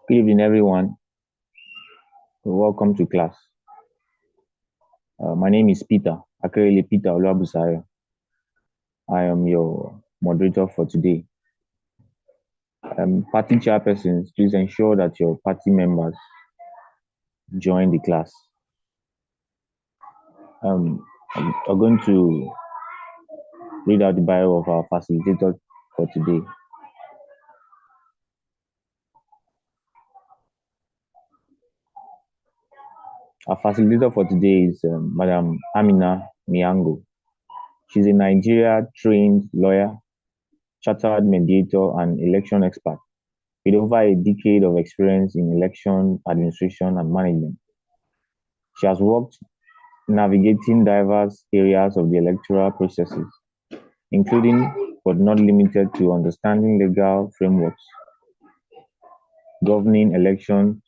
Good evening, everyone. Welcome to class. My name is Peter, Akerele Peter Oluwabusayo. I am your moderator for today. Party chairpersons, please ensure that your party members join the class. I'm going to read out the bio of our facilitator for today. Our facilitator for today is Madam Amina Miango. She's a Nigeria-trained lawyer, chartered mediator, and election expert with over a decade of experience in election administration and management. She has worked navigating diverse areas of the electoral processes, including but not limited to understanding legal frameworks, governing elections,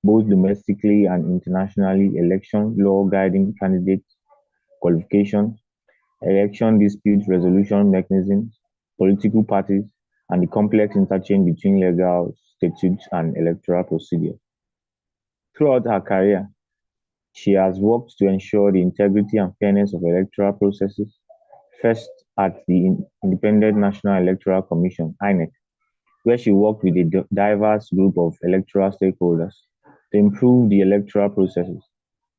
both domestically and internationally, election law guiding candidate qualifications, election dispute resolution mechanisms, political parties, and the complex interchange between legal statutes and electoral procedure. Throughout her career, she has worked to ensure the integrity and fairness of electoral processes, first at the Independent National Electoral Commission (INEC), where she worked with a diverse group of electoral stakeholders to improve the electoral processes.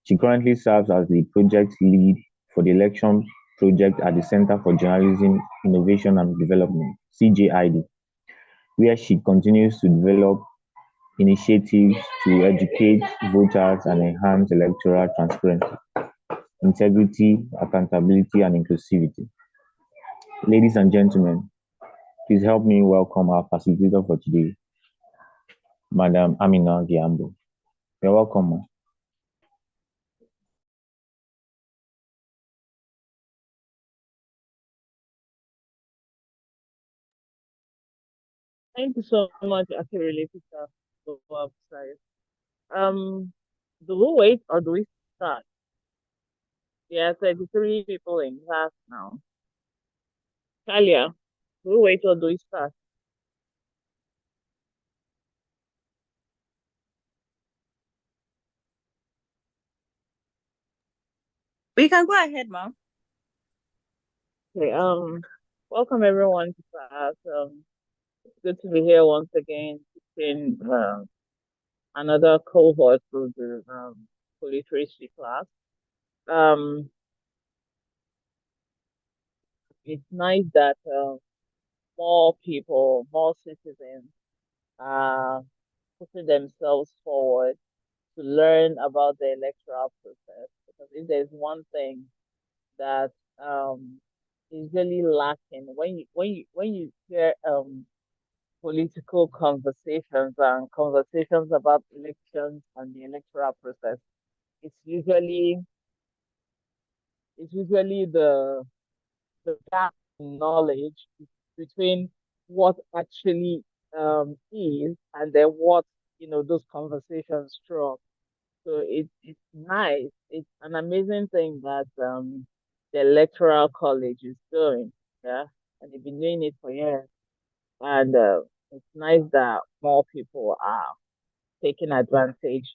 She currently serves as the project lead for the election project at the Center for Journalism, Innovation and Development (CJID), where she continues to develop initiatives to educate voters and enhance electoral transparency, integrity, accountability, and inclusivity. Ladies and gentlemen, please help me welcome our facilitator for today, Madam Amina Giambo. You're welcome, ma'am. Thank you so much, Akirele Peter. Website. Do we wait or do we start? There are 33 people in class now. Talia, do we wait or do we start? We can go ahead, ma'am. Okay, welcome everyone to class. It's good to be here once again in another cohort of the literacy class. Um, it's nice that more people, more citizens are putting themselves forward to learn about the electoral process. Because if there's one thing that is really lacking when you hear political conversations and conversations about elections and the electoral process, it's usually the gap in knowledge between what actually is and then what those conversations throw. So it's nice. It's an amazing thing that the electoral college is doing. Yeah, and they've been doing it for years, and it's nice that more people are taking advantage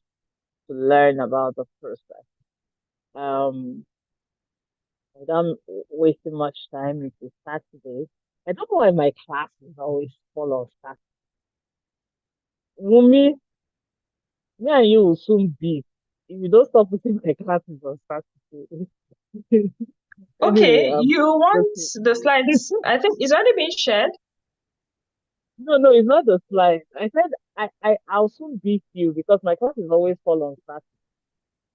to learn about the process. Um, without wasting much time, it's Saturday. I don't know why my classes always fall on Saturday. Wumi, me and you will soon be if you don't stop putting my classes on Saturday. Anyway, Okay, you want okay. the slides? I think it's already been shared. No, it's not the slide. I said I'll soon beat you because my classes always fall on Saturday.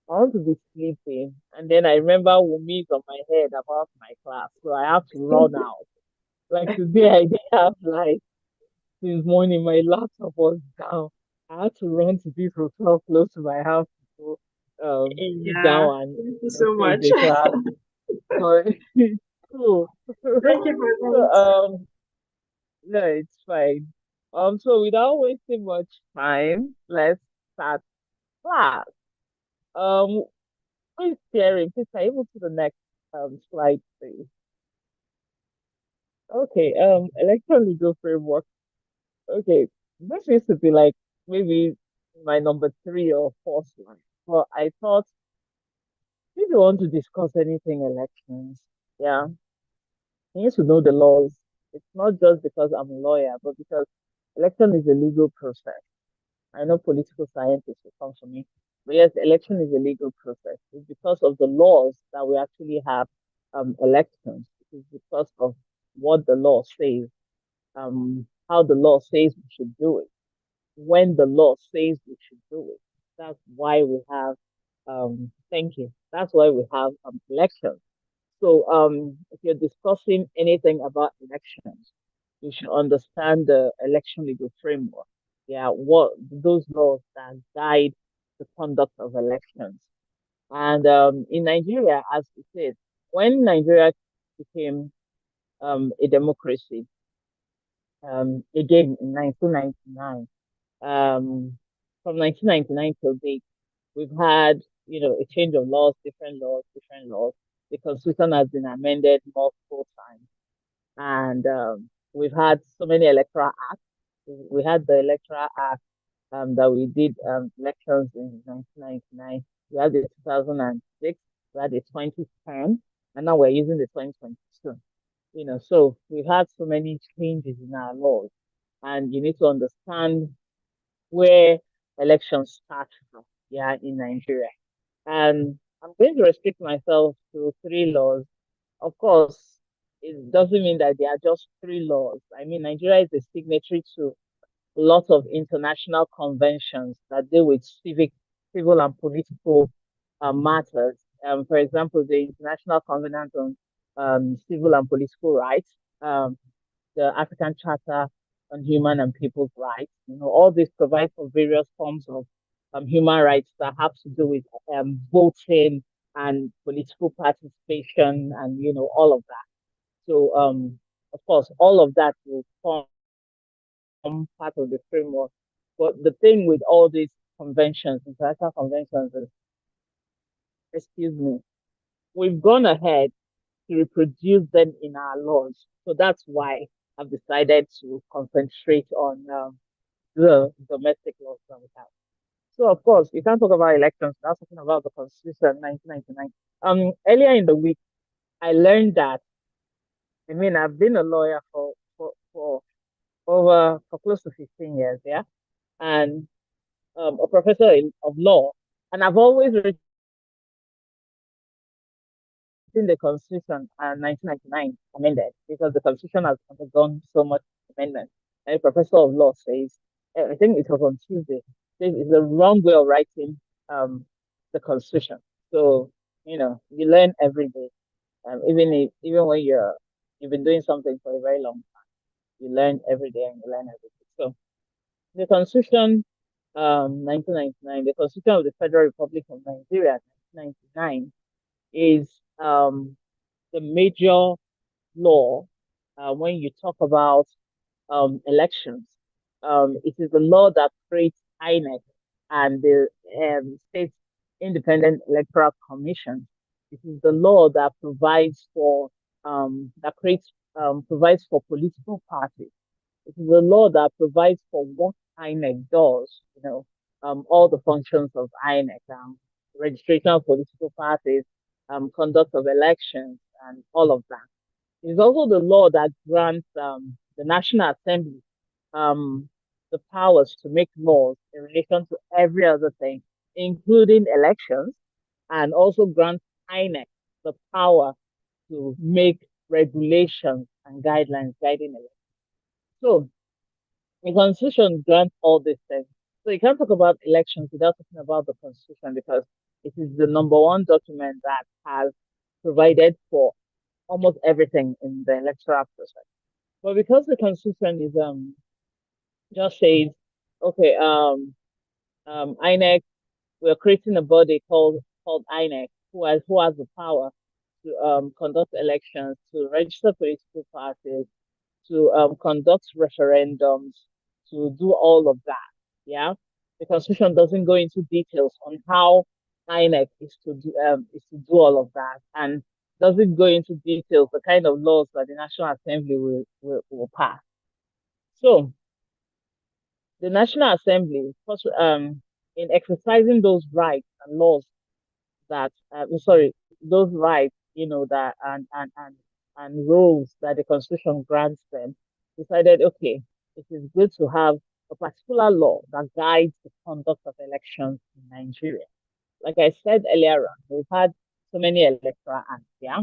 I want to be sleeping, and then I remember Wumi's on my head about my class, so I have to run out. Like today, I didn't have light since morning. My laptop was down. I had to run to this hotel close to my house to sit Yeah, down and thank you so take much. the class. But cool. Thank you for So, that. no, it's fine. So without wasting much time, let's start class. Um, please sharing. Please can you move to the next slide, please? Okay. Election legal framework. Okay, this used to be like maybe my number three or fourth slide. But I thought if you want to discuss anything elections, yeah, you need to know the laws. It's not just because I'm a lawyer, but because election is a legal process. I know political scientists will come for me, but yes, election is a legal process. It's because of the laws that we actually have elections. It is because of what the law says, how the law says we should do it, when the law says we should do it. That's why we have, thank you. That's why we have elections. So, if you're discussing anything about elections, you should understand the election legal framework. Yeah, what those laws that guide the conduct of elections. And in Nigeria, as it said, when Nigeria became a democracy, again in 1999, from 1999 till date, we've had, a change of laws, different laws, different laws. The constitution has been amended multiple times, and we've had so many electoral acts. We had the electoral act that we did elections in 1999. We had the 2006, we had the 2010, and now we're using the 2022. So we've had so many changes in our laws, and you need to understand where elections start from, yeah, in Nigeria. And I'm going to restrict myself to three laws. Of course, it doesn't mean that they are just three laws. I mean, Nigeria is a signatory to lots of international conventions that deal with civil and political matters. For example, the International Covenant on Civil and Political Rights, the African Charter on Human and People's Rights. All this provides for various forms of human rights that have to do with voting and political participation and all of that. So of course all of that will form part of the framework. But the thing with all these conventions, international conventions, is, excuse me, we've gone ahead to reproduce them in our laws. So that's why I've decided to concentrate on the domestic laws that we have. So of course, you can't talk about elections without talking about the Constitution 1999. Earlier in the week, I learned that. I mean, I've been a lawyer for for close to 15 years, yeah, and a professor of law, and I've always written the Constitution 1999 amended because the Constitution has undergone so much amendment. And a professor of law says, I think it was on Tuesday, says it's the wrong way of writing um, the Constitution. So, you learn every day. Even when you've been doing something for a very long time, you learn every day and you learn every day. So the Constitution 1999, the Constitution of the Federal Republic of Nigeria 1999 is the major law when you talk about elections. It is the law that creates INEC and the State Independent Electoral Commission. It is the law that provides for provides for political parties. It is a law that provides for what INEC does. All the functions of INEC, registration of political parties, conduct of elections, and all of that. It's also the law that grants the National Assembly um, the powers to make laws in relation to every other thing, including elections, and also grants INEC the power to make regulations and guidelines guiding elections. So the Constitution grants all these things. So you can't talk about elections without talking about the Constitution because it is the number one document that has provided for almost everything in the electoral process. But because the Constitution is just says, okay, INEC, we're creating a body called INEC who has the power to conduct elections, to register political parties, to conduct referendums, to do all of that. Yeah, the Constitution doesn't go into details on how INEC is to do all of that, and doesn't go into details the kind of laws that the National Assembly will pass. So The National Assembly, in exercising those rights and laws that, sorry, those rights, that and roles that the Constitution grants them, decided, okay, it is good to have a particular law that guides the conduct of elections in Nigeria. Like I said earlier on, we've had so many electoral acts, yeah.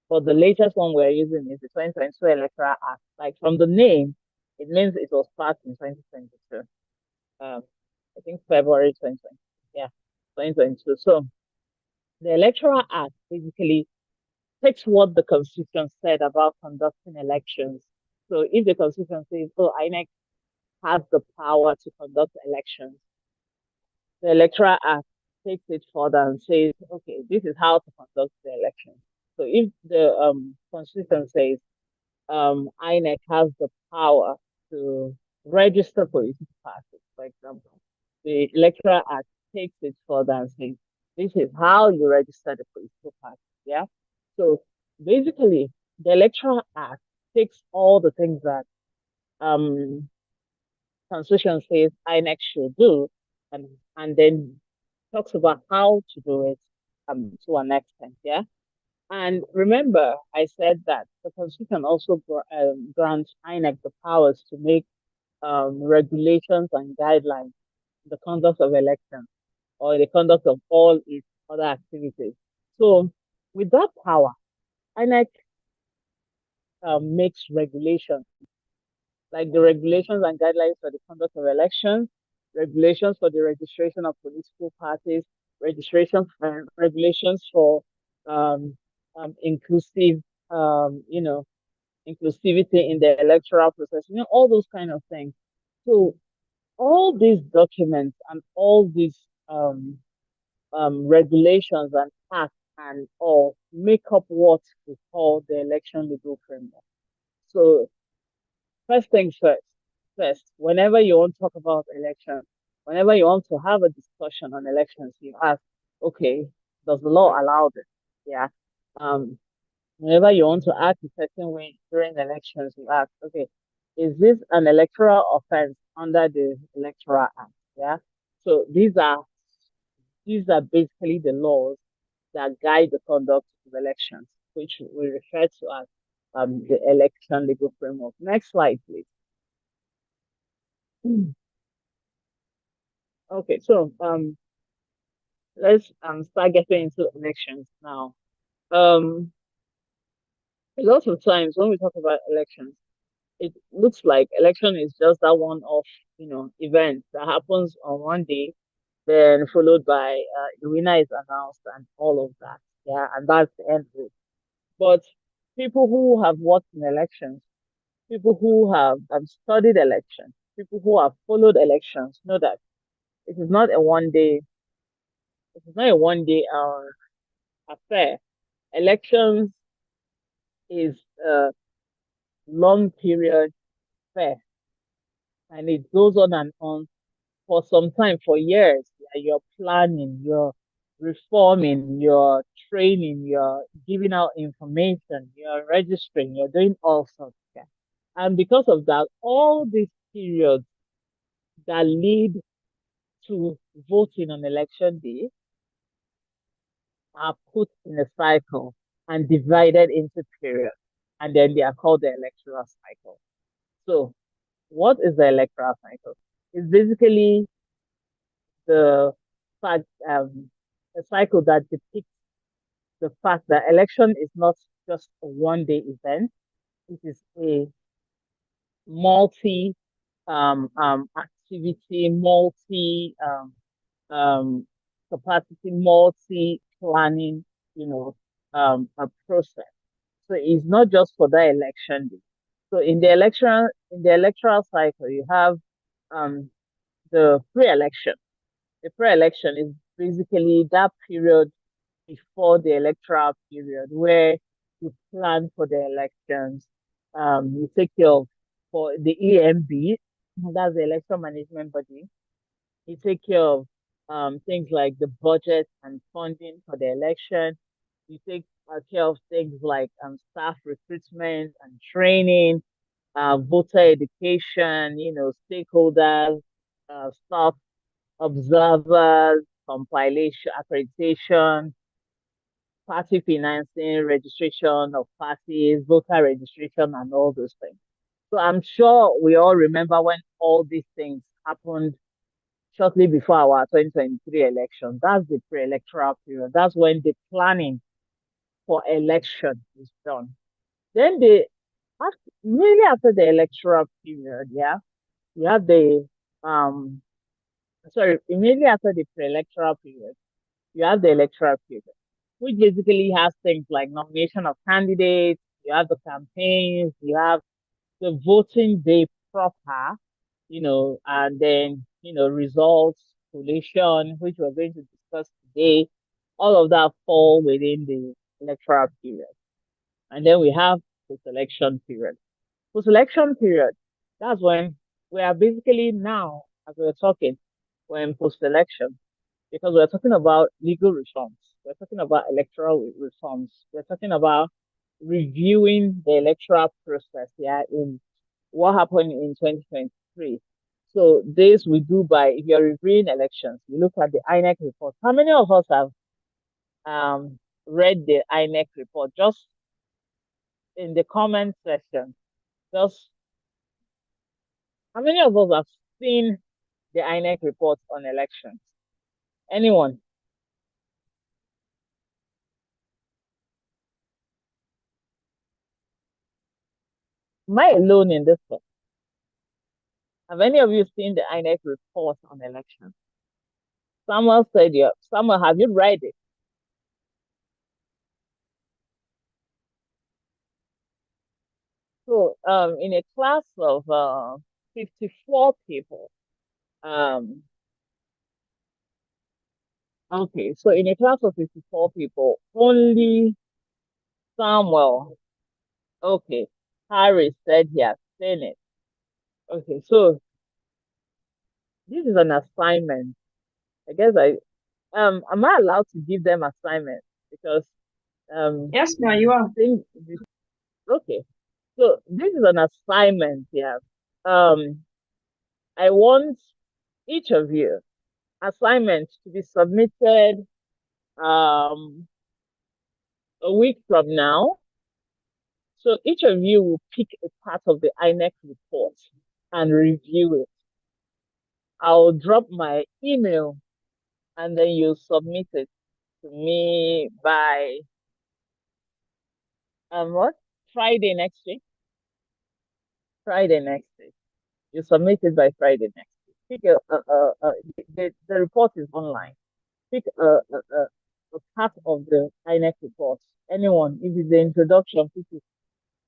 But the latest one we're using is the 2022 Electoral Act. Like from the name, it means it was passed in 2022. Um, I think February 2020. Yeah, 2022. So the Electoral Act basically takes what the Constitution said about conducting elections. So if the Constitution says, oh, INEC has the power to conduct elections, the Electoral Act takes it further and says, okay, this is how to conduct the election. So if the Constitution says INEC has the power to register political parties, for example, the Electoral Act takes it further and says, this is how you register the political party. Yeah. So basically, the Electoral Act takes all the things that um Constitution says INEC should do, and then talks about how to do it to an extent. Yeah. And remember, I said that the Constitution also grants INEC the powers to make regulations and guidelines in the conduct of elections or the conduct of all its other activities. So, with that power, INEC makes regulations like the regulations and guidelines for the conduct of elections, regulations for the registration of political parties, regulations for um, inclusive, inclusivity in the electoral process, all those kind of things. So all these documents and all these regulations and acts and all make up what we call the election legal framework. So first things first, whenever you want to talk about elections, whenever you want to have a discussion on elections, you ask, okay, does the law allow this? Yeah. Um, Whenever you want to act a certain way during elections, you ask, okay, is this an electoral offense under the Electoral Act? Yeah. So these are basically the laws that guide the conduct of elections, which we refer to as the election legal framework. Next slide, please. Okay, so let's start getting into elections now. Um, a lot of times when we talk about elections, it looks like election is just that one off, event that happens on one day, then followed by the winner is announced and all of that. Yeah, and that's the end of it. But people who have worked in elections, people who have studied elections, people who have followed elections know that it is not a one day, it is not a one day affair. Elections is a long period affair, and it goes on and on for some time, for years. Yeah, you're planning, you're reforming, you're training, you're giving out information, you're registering, you're doing all sorts. Yeah. And because of that, all these periods that lead to voting on election day are put in a cycle and divided into periods. And then they are called the electoral cycle. So, what is the electoral cycle? It's basically the fact, a cycle that depicts the fact that election is not just a one day event, it is a multi activity, multi um, capacity, multi planning, a process. So it's not just for the election day. So in the electoral cycle, you have um, the pre-election. The pre-election is basically that period before the electoral period where you plan for the elections. You take care of for the EMB, that's the election management body. You take care of things like the budget and funding for the election. You take care of things like staff recruitment and training, voter education, stakeholders, stuff, observers, compilation, accreditation, party financing, registration of parties, voter registration, and all those things. So I'm sure we all remember when all these things happened shortly before our 2023 election. That's the pre-electoral period. That's when the planning for election is done. Then really after the electoral period, yeah, you have um immediately after the pre-electoral period, you have the electoral period, which basically has things like nomination of candidates, you have the campaigns, you have the voting day proper, and then, results, collation, which we're going to discuss today, all of that fall within the electoral period. And then we have the selection period. For selection period, that's when we are basically now, as we're talking, we're in post-election because we're talking about legal reforms. We're talking about electoral reforms. We're talking about reviewing the electoral process here in what happened in 2023. So this we do by, if you're reviewing elections, you look at the INEC report. How many of us have read the INEC report? Just in the comment section, just how many of us have seen the INEC report on elections? Anyone? Am I alone in this one? Have any of you seen the INEC report on elections? Samuel said, yeah. Samuel, have you read it? So, in a class of 54 people, um, okay, so in a class of 54 people, only Samuel, okay, Harry said he has seen it. Okay, so this is an assignment. I guess am I allowed to give them assignments? Because Yes, ma, you I are. think okay. So this is an assignment here. Um, I want each of you assignments to be submitted um a week from now. So each of you will pick a part of the INEC report and review it. I'll drop my email and then you submit it to me by what? Friday next week. Friday next week. You submit it by Friday next week. Pick the report is online. Pick a part of the INEC report. Anyone, if it's the introduction, pick it.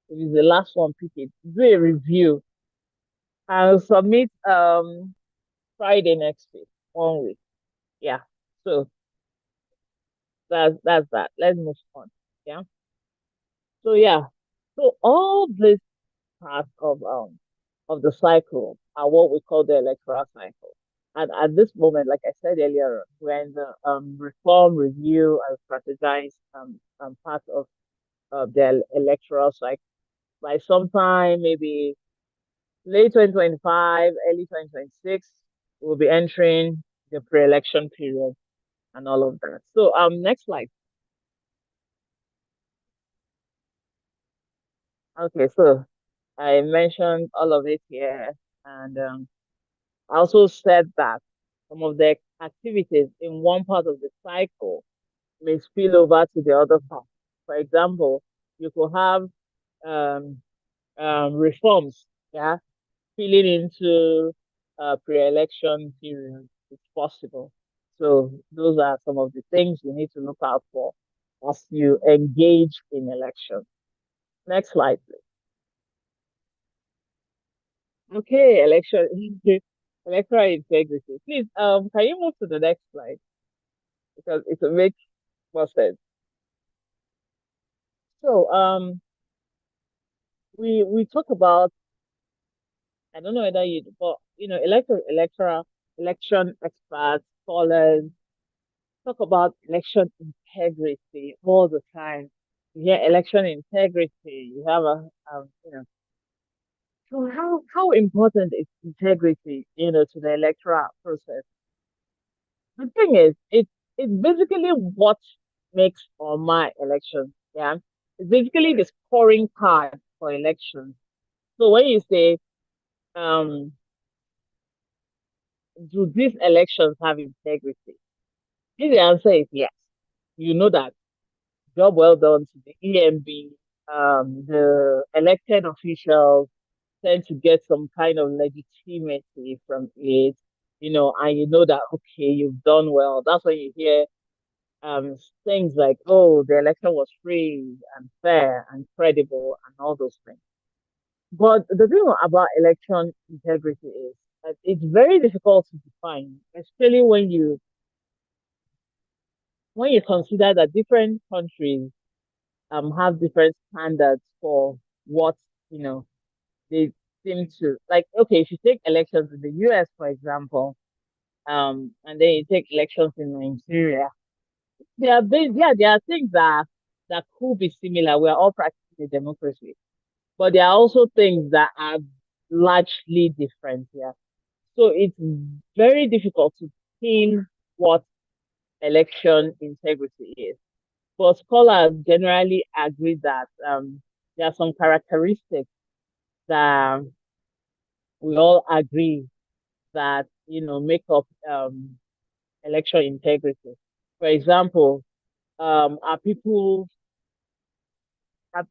If it's the last one, pick it. Do a review. I'll submit Friday next week, 1 week. Yeah. So that's that. Let's move on. Yeah. So yeah. So all these parts of the cycle are what we call the electoral cycle. And at this moment, like I said earlier, we're in the reform, review, and strategize part of the electoral cycle. By sometime, maybe late 2025, early 2026, we'll be entering the pre-election period and all of that. So next slide. Okay, so I mentioned all of it here, and I also said that some of the activities in one part of the cycle may spill over to the other part. For example, you could have um, reforms, yeah, spilling into pre-election period. It's possible. So those are some of the things you need to look out for as you engage in election. Next slide, please. Okay, election electoral integrity. Please, can you move to the next slide because it will make more sense. So, we talk about, I don't know whether you, but electoral election experts, scholars talk about election integrity all the time. You hear election integrity. You have So how important is integrity, to the electoral process? The thing is, it's basically what makes or my election. Yeah, it's basically the scoring card for elections. So when you say, um, do these elections have integrity? If the answer is yes, you know that job well done to the EMB. The elected officials tend to get some kind of legitimacy from it, and you know that okay, you've done well. That's when you hear things like, oh, the election was free and fair and credible and all those things. But the thing about election integrity is that it's very difficult to define, especially when you consider that different countries have different standards for what you know they seem to like. Okay, if you take elections in the US, for example, and then you take elections in Nigeria, there are things that could be similar. We're all practicing a democracy, but there are also things that are largely different here. So it's very difficult to pin what election integrity is. But scholars generally agree that there are some characteristics that we all agree that make up election integrity. For example, are people are,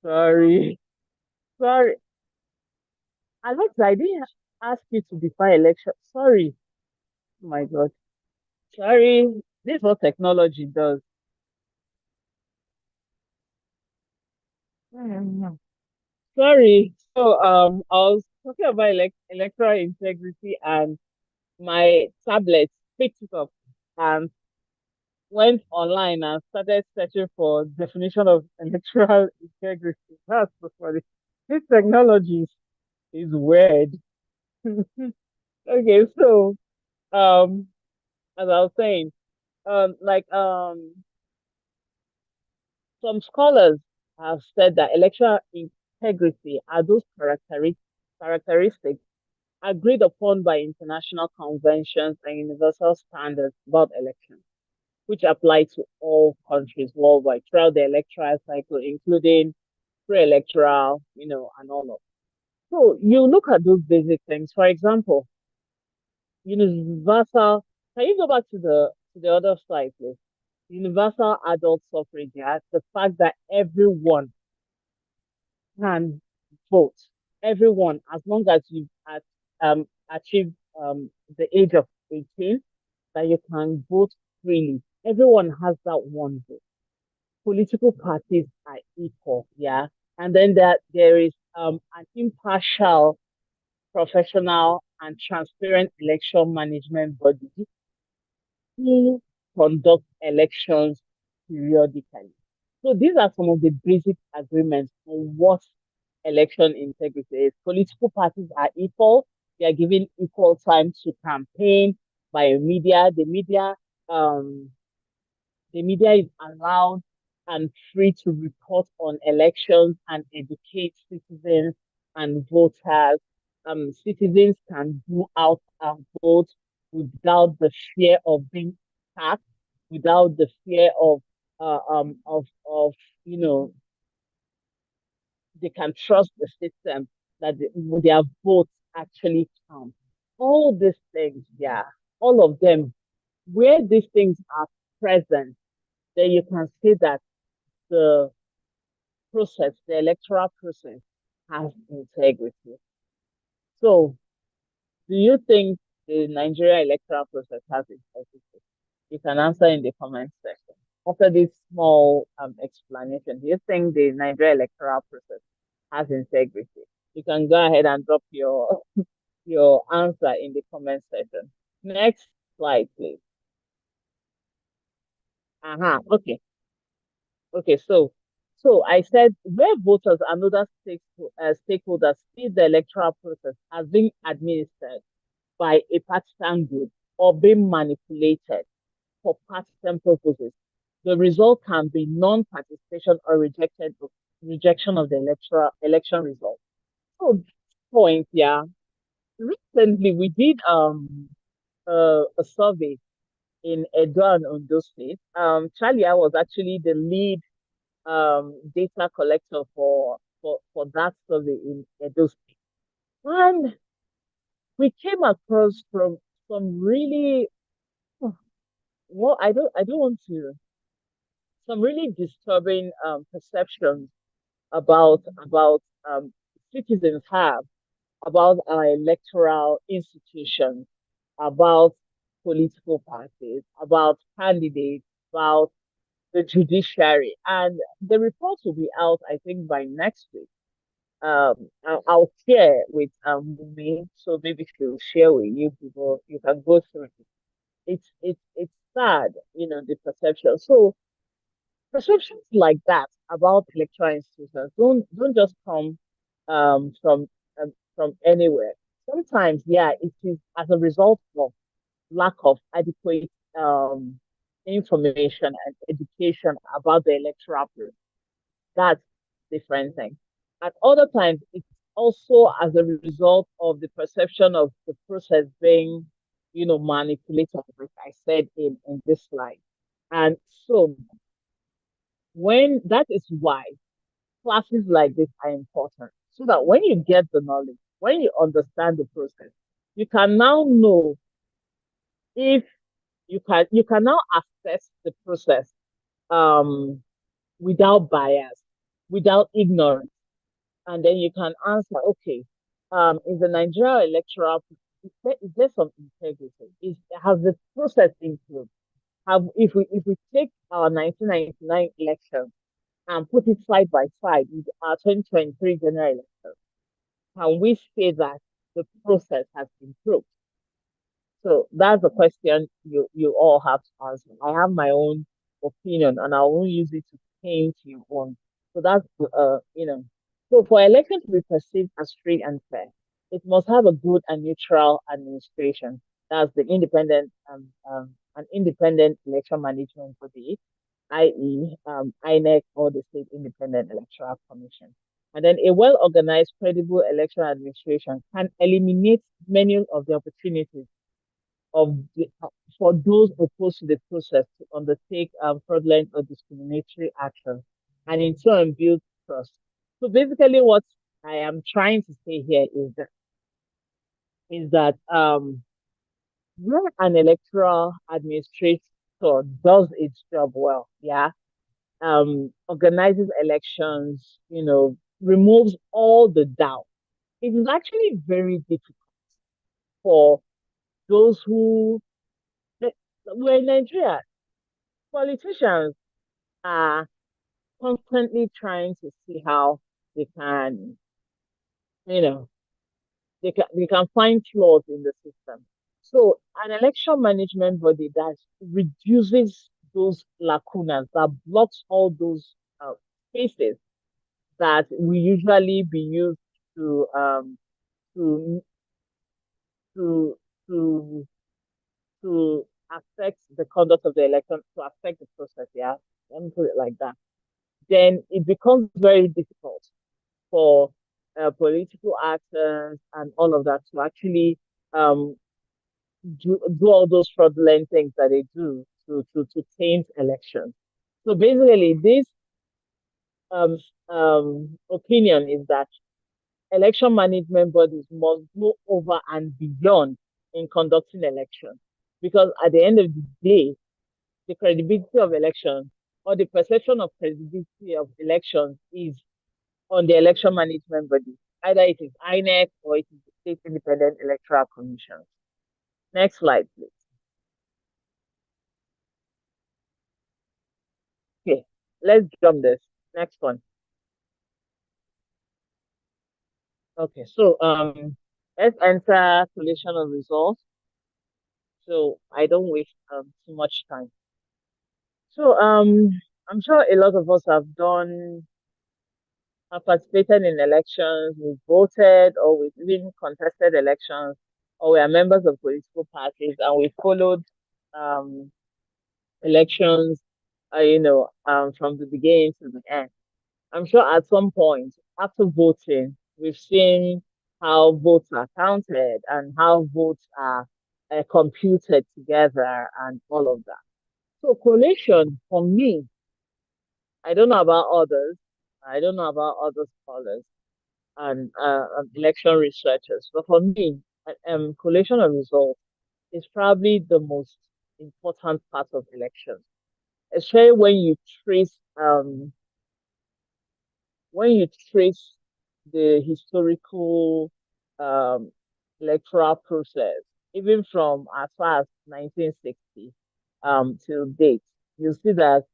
sorry, sorry, Alexa, I didn't ask you to define election. Sorry, oh my God, sorry. This is what technology does. Sorry. So I was talking about electoral integrity, and my tablet picked it up and went online and started searching for definition of electoral integrity. That's so funny. This technology is weird. Okay, so um, as I was saying, like some scholars have said that electoral integrity are those characteristics agreed upon by international conventions and universal standards about elections, which apply to all countries worldwide throughout the electoral cycle, including pre-electoral, and all of. So you look at those basic things. For example, universal. Can you go back to the other slide, please? Universal adult suffrage. Yeah, the fact that everyone can vote. Everyone, as long as you've achieved the age of 18, that you can vote freely. Everyone has that one vote. Political parties are equal, yeah. And then there is an impartial, professional, and transparent election management body who conduct elections periodically. So these are some of the basic agreements on what election integrity is. Political parties are equal. They are given equal time to campaign by media. Um, the media is allowed and free to report on elections and educate citizens and voters. Citizens can go out and vote without the fear of being attacked, without the fear of you know they can trust the system that their votes actually count. All these things, yeah, all of them, where these things are present, then you can see that the the electoral process, has integrity. So, do you think the Nigeria electoral process has integrity? You can answer in the comment section. After this small explanation, do you think the Nigeria electoral process has integrity? You can go ahead and drop your answer in the comment section. Next slide, please. Okay. Okay, so I said where voters and other stakeholders see the electoral process as being administered by a partisan group or being manipulated for partisan purposes, the result can be non-participation or rejected vote. rejection of the electoral election result. So point, yeah. Recently, we did a survey in Edo and Ondo State. Charlie, I was actually the lead data collector for that survey in Edo State, and we came across from some really well, I don't want to some really disturbing perceptions about citizens have about our electoral institutions, about political parties, about candidates, about the judiciary. And the report will be out, I think, by next week. I'll share with me, so maybe she'll share with you people. You can go through it. It's sad, the perception. So perceptions like that about electoral institutions don't just come um, from from anywhere. Sometimes, yeah, it is as a result of lack of adequate information and education about the electoral process. That's different thing. At other times, it's also as a result of the perception of the process being, manipulated, like I said in this slide. And so when that is why classes like this are important, so that when you get the knowledge, when you understand the process, you can now know if you can now assess the process um without bias, without ignorance, and then you can answer, okay, in the Nigeria electoral, is there some integrity? Has the process improved? Have if we take our 1999 election and put it side by side with our 2023 general election, can we say that the process has improved? So that's a question you all have to answer. I have my own opinion, and I won't use it to paint you on. So that's So for election to be perceived as free and fair, it must have a good and neutral administration. That's the an independent election management body, i.e., INEC or the State Independent Electoral Commission. And then a well organized, credible election administration can eliminate many of the opportunities of for those opposed to the process to undertake fraudulent or discriminatory action, and in turn build trust. So basically, what I am trying to say here is that when an electoral administrator does its job well, yeah, organizes elections, removes all the doubt, it is actually very difficult for those who we're in Nigeria. Politicians are constantly trying to see how they can, you know, they can find flaws in the system. So an election management body that reduces those lacunas, that blocks all those spaces that we usually be used to to to to to affect the conduct of the election, to affect the process. Yeah, let me put it like that. Then it becomes very difficult for political actors and all of that to actually um, do all those fraudulent things that they do to taint elections. So basically, this um, opinion is that election management bodies must go over and beyond in conducting elections, because at the end of the day, the credibility of elections, or the perception of credibility of elections, is on the election management body. Either it is INEC or it is the State Independent Electoral Commission. Next slide, please. Okay, let's jump this. Next one. Okay, so let's enter collation of results. So I don't waste too much time. So I'm sure a lot of us have participated in elections, we've voted, or we've even contested elections, or we are members of political parties, and we followed um elections, from the beginning to the end. I'm sure at some point after voting, we've seen how votes are counted and how votes are computed together and all of that. So collation for me, I don't know about others. I don't know about other scholars and election researchers, but for me, collation of results is probably the most important part of elections, especially trace um when you trace the historical um, electoral process, even from as far as 1960 till date, you see that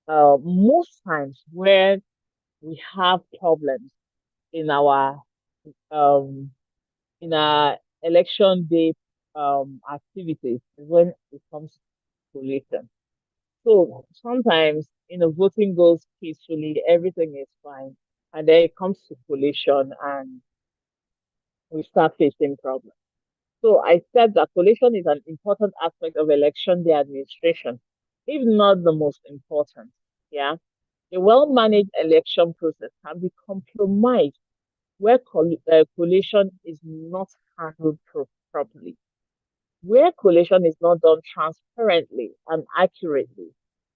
most times where we have problems in our um, in our election day activities is when it comes to collation. So sometimes, voting goes peacefully, everything is fine. And then it comes to collation and we start facing problems. So I said that collation is an important aspect of election day administration, if not the most important. Yeah. A well-managed election process can be compromised where collation is not handled properly. Where collation is not done transparently and accurately,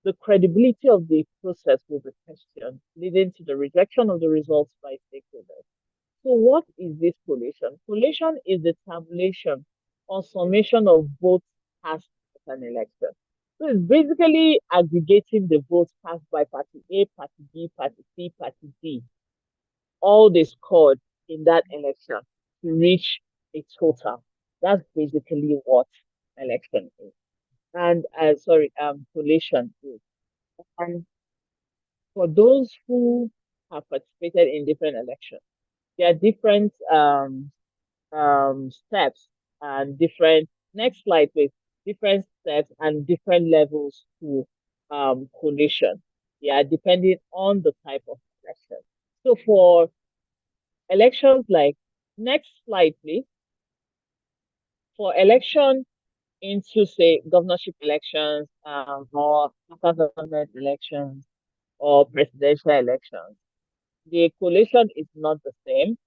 the credibility of the process will be questioned, leading to the rejection of the results by stakeholders. So, what is this collation? Collation is the tabulation or summation of votes cast at an election. So, it's basically aggregating the votes cast by Party A, Party B, Party C, Party D, all they scored in that election to reach a total. That's basically what election is. And collation is. And for those who have participated in different elections, there are different steps and different next slide with different steps and different levels to collation. Yeah, depending on the type of election. So for elections like next slide, please. For election into say governorship elections or local government elections or presidential elections, the collation is not the same.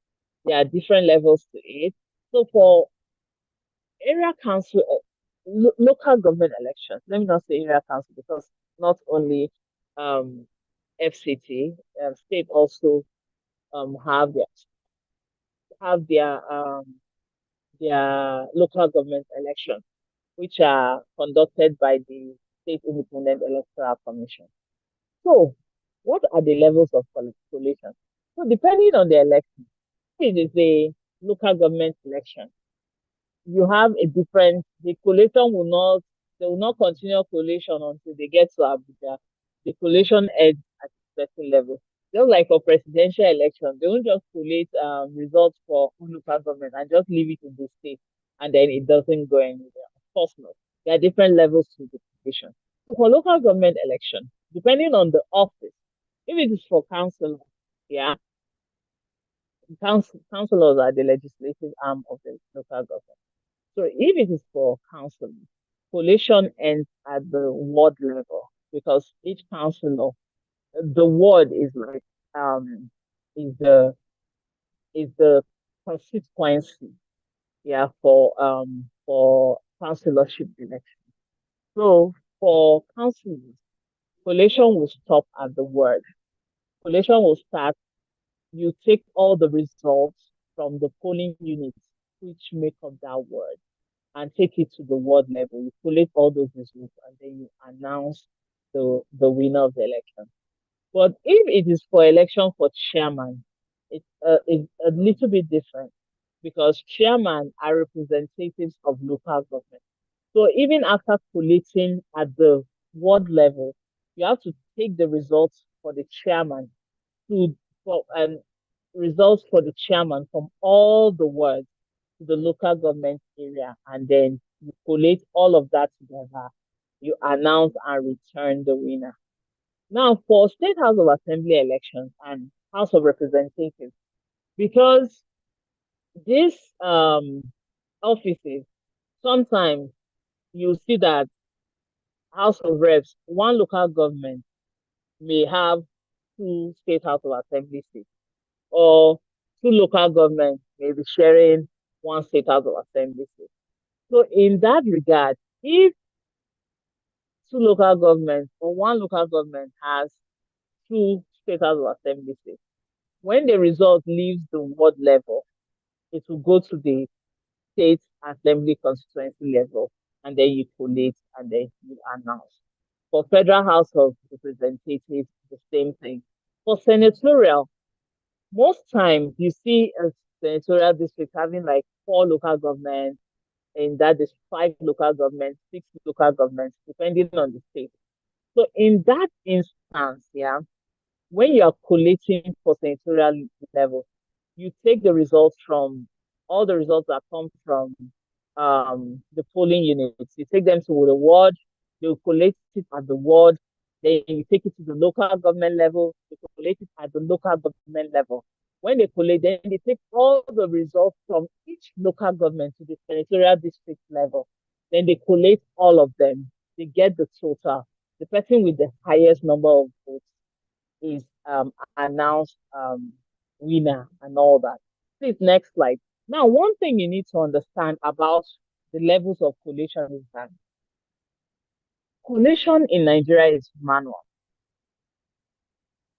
There are different levels to it. So for area council, local government elections, let me not say area council because not only um, FCT, state also have their local government elections, which are conducted by the State Independent Electoral Commission. So, what are the levels of collation? So, depending on the election, if it is a local government election, you have a different, the collation will not, they will not continue collation until they get to Abuja. The collation ends at a certain level. Just like for presidential election, they won't just collate results for local government and just leave it in the state and then it doesn't go anywhere. Of course not. There are different levels to the collation. For local government election, depending on the office, if it is for council, yeah, councilors are the legislative arm of the local government. So if it is for counseling, collation ends at the ward level because each councillor, the ward is like is the the constituency, yeah, for councillorship election. So for councillors, collation will stop at the word. Collation will start. You take all the results from the polling units which make up that word and take it to the ward level. You collect all those results and then you announce the winner of the election. But if it is for election for chairman, it's a little bit different because chairman are representatives of local government. So even after collating at the ward level, you have to take the results for the chairman to for results for the chairman from all the wards to the local government area, and then you collate all of that together. You announce and return the winner. Now, for State House of Assembly elections and House of Representatives, because these offices, sometimes you see that House of Reps, one local government may have two state house of assembly seats, or two local governments may be sharing one state house of assembly seat. So in that regard, if two local governments or one local government has two state house of assembly seats, when the result leaves the ward level, it will go to the state assembly constituency level, and then you collate and then you announce. For Federal House of Representatives, the same thing. For senatorial, most times you see a senatorial district having like four local governments, in that there's five local governments, six local governments, depending on the state. So in that instance, yeah, when you are collating for senatorial level, you take the results from all the results that come from the polling units. You take them to the ward, you collect it at the ward, then you take it to the local government level, you collect it at the local government level. When they collate, then they take all the results from each local government to the senatorial district level. Then they collate all of them. They get the total. The person with the highest number of votes is announced winner and all that. Please, next slide. Now, one thing you need to understand about the levels of collation is that collation in Nigeria is manual.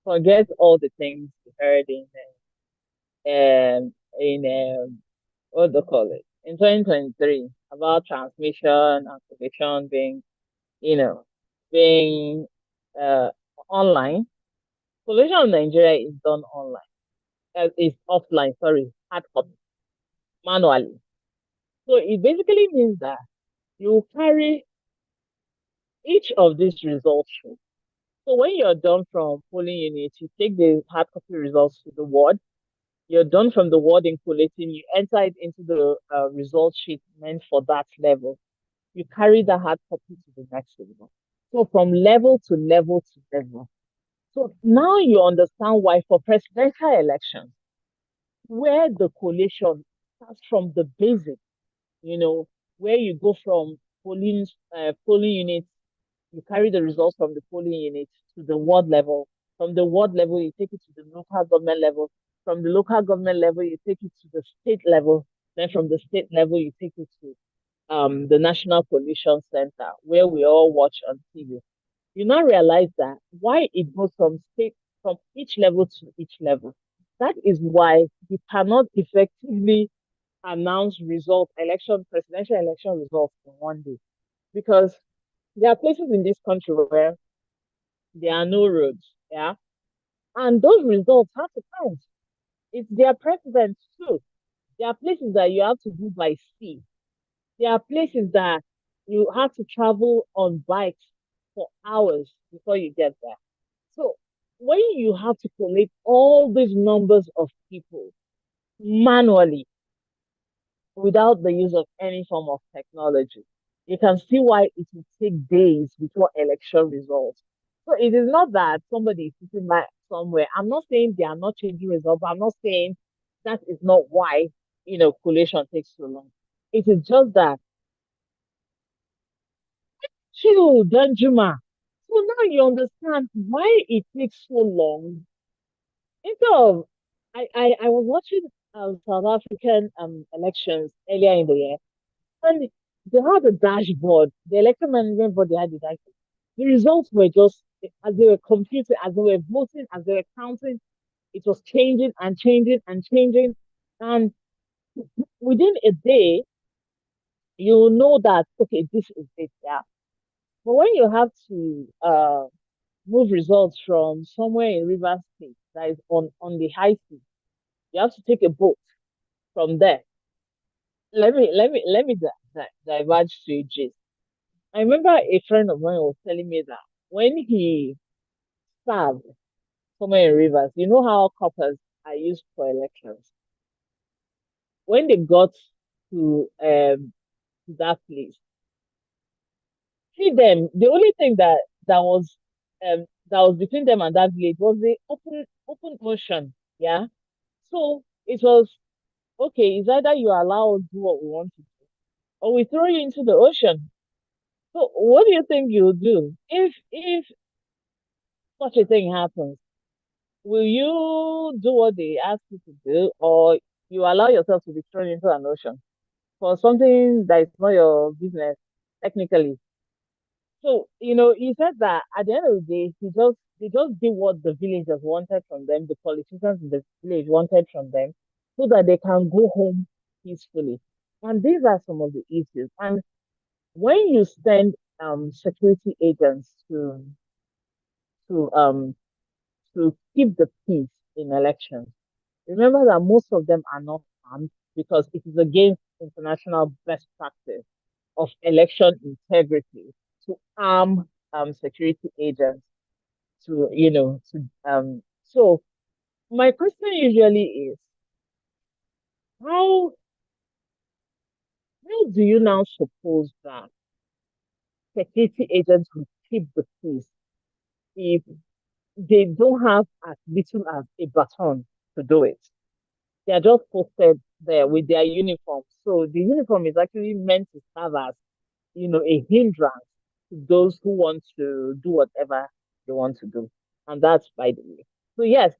Forget all the things you heard what do you call it, in 2023 about transmission and collation being, you know, being uh, online. Collation in Nigeria is done online. Is offline, sorry, hard copy, manually. So it basically means that you carry each of these results through. So when you're done from polling units, you take the hard copy results to the ward. You're done from the ward in collating, you enter it into the result sheet meant for that level. You carry the hard copy to the next level. So from level to level to level. So now you understand why for presidential elections, where the collation starts from the basic, where you go from polling units, you carry the results from the polling unit to the ward level. From the ward level, you take it to the local government level. From the local government level, you take it to the state level. Then from the state level, you take it to the National Coalition Center, where we all watch on TV. You now realize that why it goes from each level to each level. That is why you cannot effectively announce presidential election results in one day. Because there are places in this country where there are no roads, yeah, and those results have to count. It's their president too. There are places that you have to do by sea. There are places that you have to travel on bikes for hours before you get there. So when you have to collect all these numbers of people manually without the use of any form of technology, you can see why it will take days before election results. So it is not that somebody is sitting by somewhere. I'm not saying they are not changing results, but I'm not saying that is not why, collation takes so long. It is just that, chill, Danjuma. So now you understand why it takes so long. Instead of, I was watching South African elections earlier in the year, and they had a dashboard. The election management board, they had the dashboard. The results were just as they were computing, as they were voting, as they were counting, it was changing and changing and changing. And within a day, you know that okay, this is it, yeah. But when you have to move results from somewhere in Rivers State that is on the high sea, you have to take a boat from there. Let me diverge to a gist. I remember a friend of mine was telling me that when he served somewhere in Rivers, you know how coppers are used for elections. When they got to that place, see them. The only thing that was between them and that village was the open ocean. Yeah. So it was okay. It's either you allow us do what we want to do, or we throw you into the ocean. So what do you think you'll do if such a thing happens? will you do what they ask you to do, or you allow yourself to be thrown into an ocean for something that is not your business, technically? So, he said that at the end of the day, they just did what the villagers wanted from them, the politicians in the village wanted from them, so that they can go home peacefully. And these are some of the issues. And when you send security agents to keep the peace in elections, remember that most of them are not armed because it is against international best practice of election integrity to arm security agents to so my question usually is how how do you now suppose that security agents will keep the peace if they don't have as little as a baton to do it? They are just posted there with their uniform. So the uniform is actually meant to serve as, a hindrance to those who want to do whatever they want to do. And that's by the way. So yes,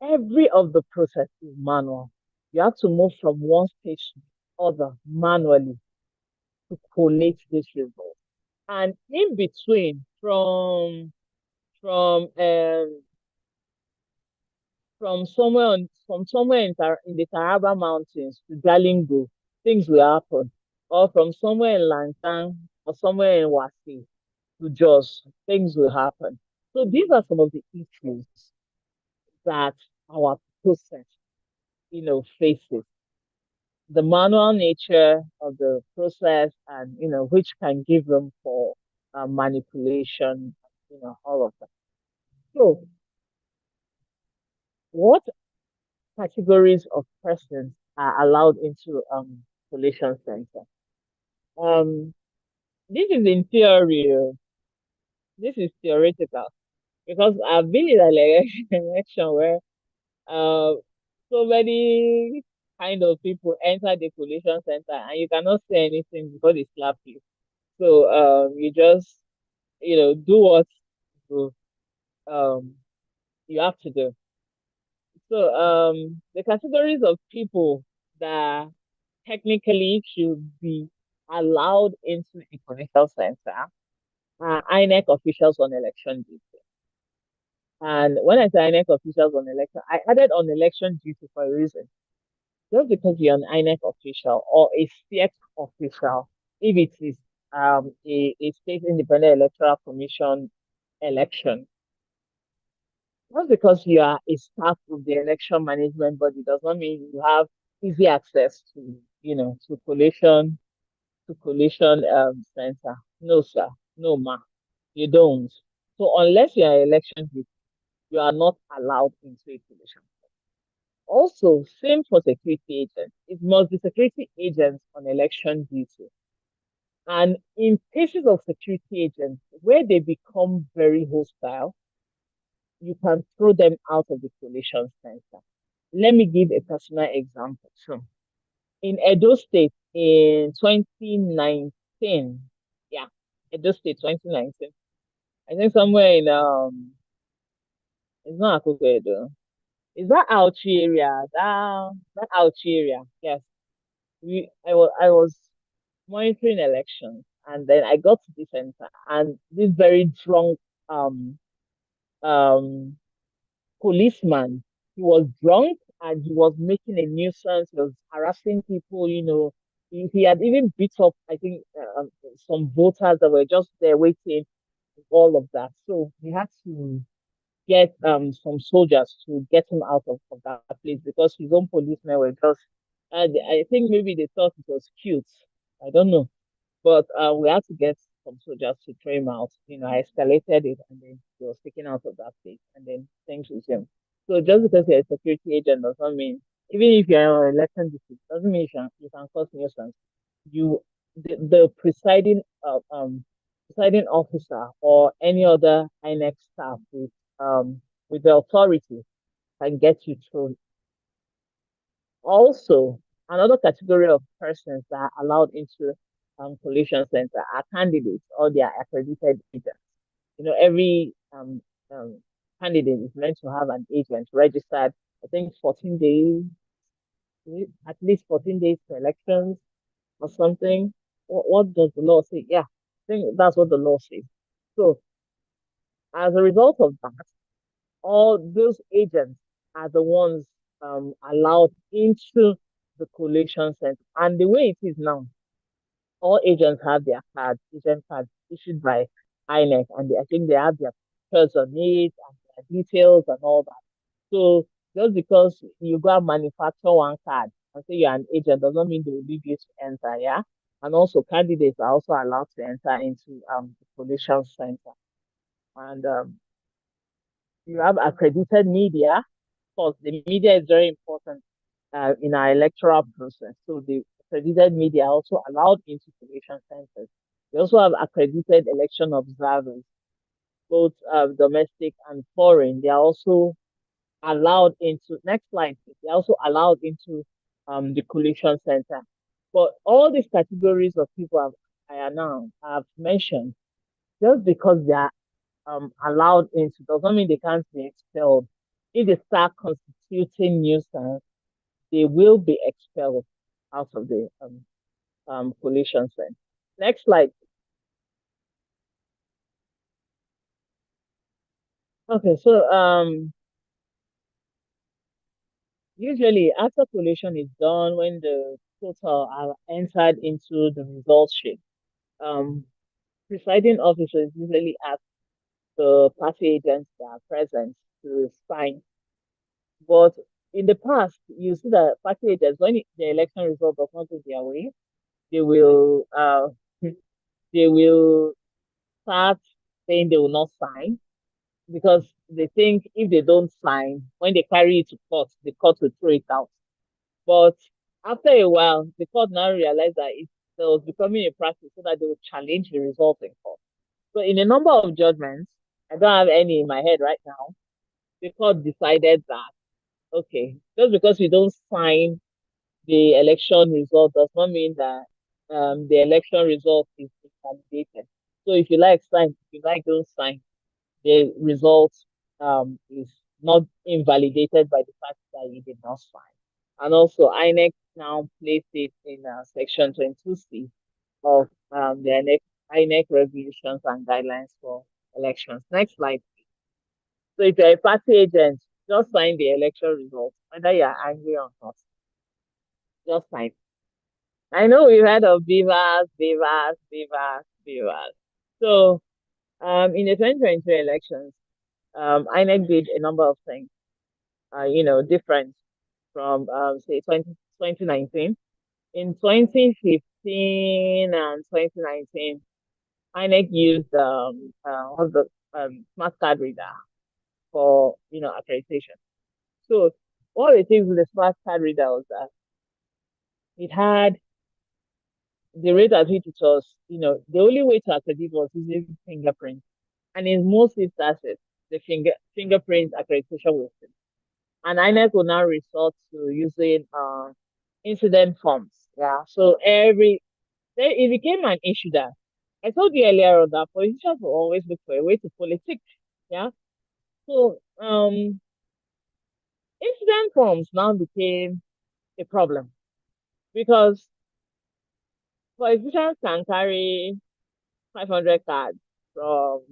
every of the process is manual. You have to move from one stage to the other manually to collate this result. And in between, from um from somewhere in the Taraba Mountains to Jalingo, things will happen. Or from somewhere in Lantan or somewhere in Wasi to Jos, things will happen. So these are some of the issues that our process, faces. The manual nature of the process and, which can give room for manipulation, all of that. So what categories of persons are allowed into collation center? Um, this is in theory. This is theoretical because I've been in an election where uh, so many kind of people enter the collation center and you cannot say anything before they slap you. So you just do what you, um you have to do. So the categories of people that technically should be allowed into a commercial center are INEC officials on election duty. And when I say INEC officials on election, I added on election duty for a reason. Just because you're an INEC official or a state official, if it is a state independent electoral commission election, just because you are a staff of the election management body does not mean you have easy access to collation center. No, sir. No, ma. You don't. So unless you are election duty, you are not allowed into a collation. Also, same for security agents. It must be security agents on election duty. And in cases of security agents, where they become very hostile, you can throw them out of the collation center. Let me give a personal example. So, in Edo State in 2019, yeah, Edo State 2019, I think somewhere in it's not Akoko Edo. Is that Auchi area? That Auchi area? Yes. I was monitoring elections, and then I got to the center, and this very drunk um um policeman, he was drunk and he was making a nuisance. He was harassing people. He had even beat up, I think, some voters that were just there waiting. All of that, so he had to get some soldiers to get him out of that place because his own policemen were just. I think maybe they thought it was cute. I don't know. But we had to get some soldiers to throw him out. I escalated it and then he was taken out of that place and then things resumed. So just because you're a security agent does not mean, even if you're on election district, doesn't mean you can cause nuisance. You, the presiding officer or any other INEC staff with the authority can get you through. Also, another category of persons that are allowed into collation center are candidates or their accredited agents. Every candidate is meant to have an agent registered, I think 14 days, at least 14 days to elections or something. What does the law say? Yeah, I think that's what the law says. So as a result of that, all those agents are the ones allowed into the collation center. And the way it is now, all agents have their cards, agent cards issued by INEC, and I think they have their pictures on it and their details and all that. So just because you go and manufacture one card and say you're an agent doesn't mean they will leave you to enter, yeah. And also candidates are also allowed to enter into the collation center. And you have accredited media. Of course, the media is very important in our electoral process. So the accredited media are also allowed into collation centers. We also have accredited election observers, both domestic and foreign. They are also allowed into, next slide, please. They're also allowed into the collation center. But all these categories of people I've mentioned, just because they are allowed into doesn't mean they can't be expelled. If they start constituting nuisance, they will be expelled out of the collation center. Next slide. Okay, so usually after collation is done, when the total are entered into the result sheet, um, presiding officers usually ask the party agents that are present to sign. But in the past, you see that party agents, when the election result does not go their way, they will they will start saying they will not sign because they think if they don't sign, when they carry it to court, the court will throw it out. But after a while, the court now realized that it was becoming a practice so that they would challenge the result in court. So in a number of judgments, I don't have any in my head right now, the court decided that, okay, just because we don't sign the election result does not mean that the election result is invalidated. So if you like, sign. If you like, don't sign. The result is not invalidated by the fact that you did not sign. And also, INEC now placed it in Section 22C of the INEC regulations and guidelines for elections. Next slide. So if you're a party agent, just sign the election results, whether you're angry or not. Just sign. I know we've heard of beavers, beavers, beavers, beavers. So in the 2022 elections, INEC did a number of things, different from say 2019. In 2015 and 2019, INEC used what's the smart card reader for accreditation. So one of the things with the smart card reader was that it had the rate at which it was, the only way to accredit was using fingerprint. And in most instances, the fingerprint accreditation was fail. And INEC will now resort to using incident forms. Yeah. So it became an issue that I told you earlier on that politicians will always look for a way to politic. Yeah. So incident forms now became a problem because politicians can carry 500 cards from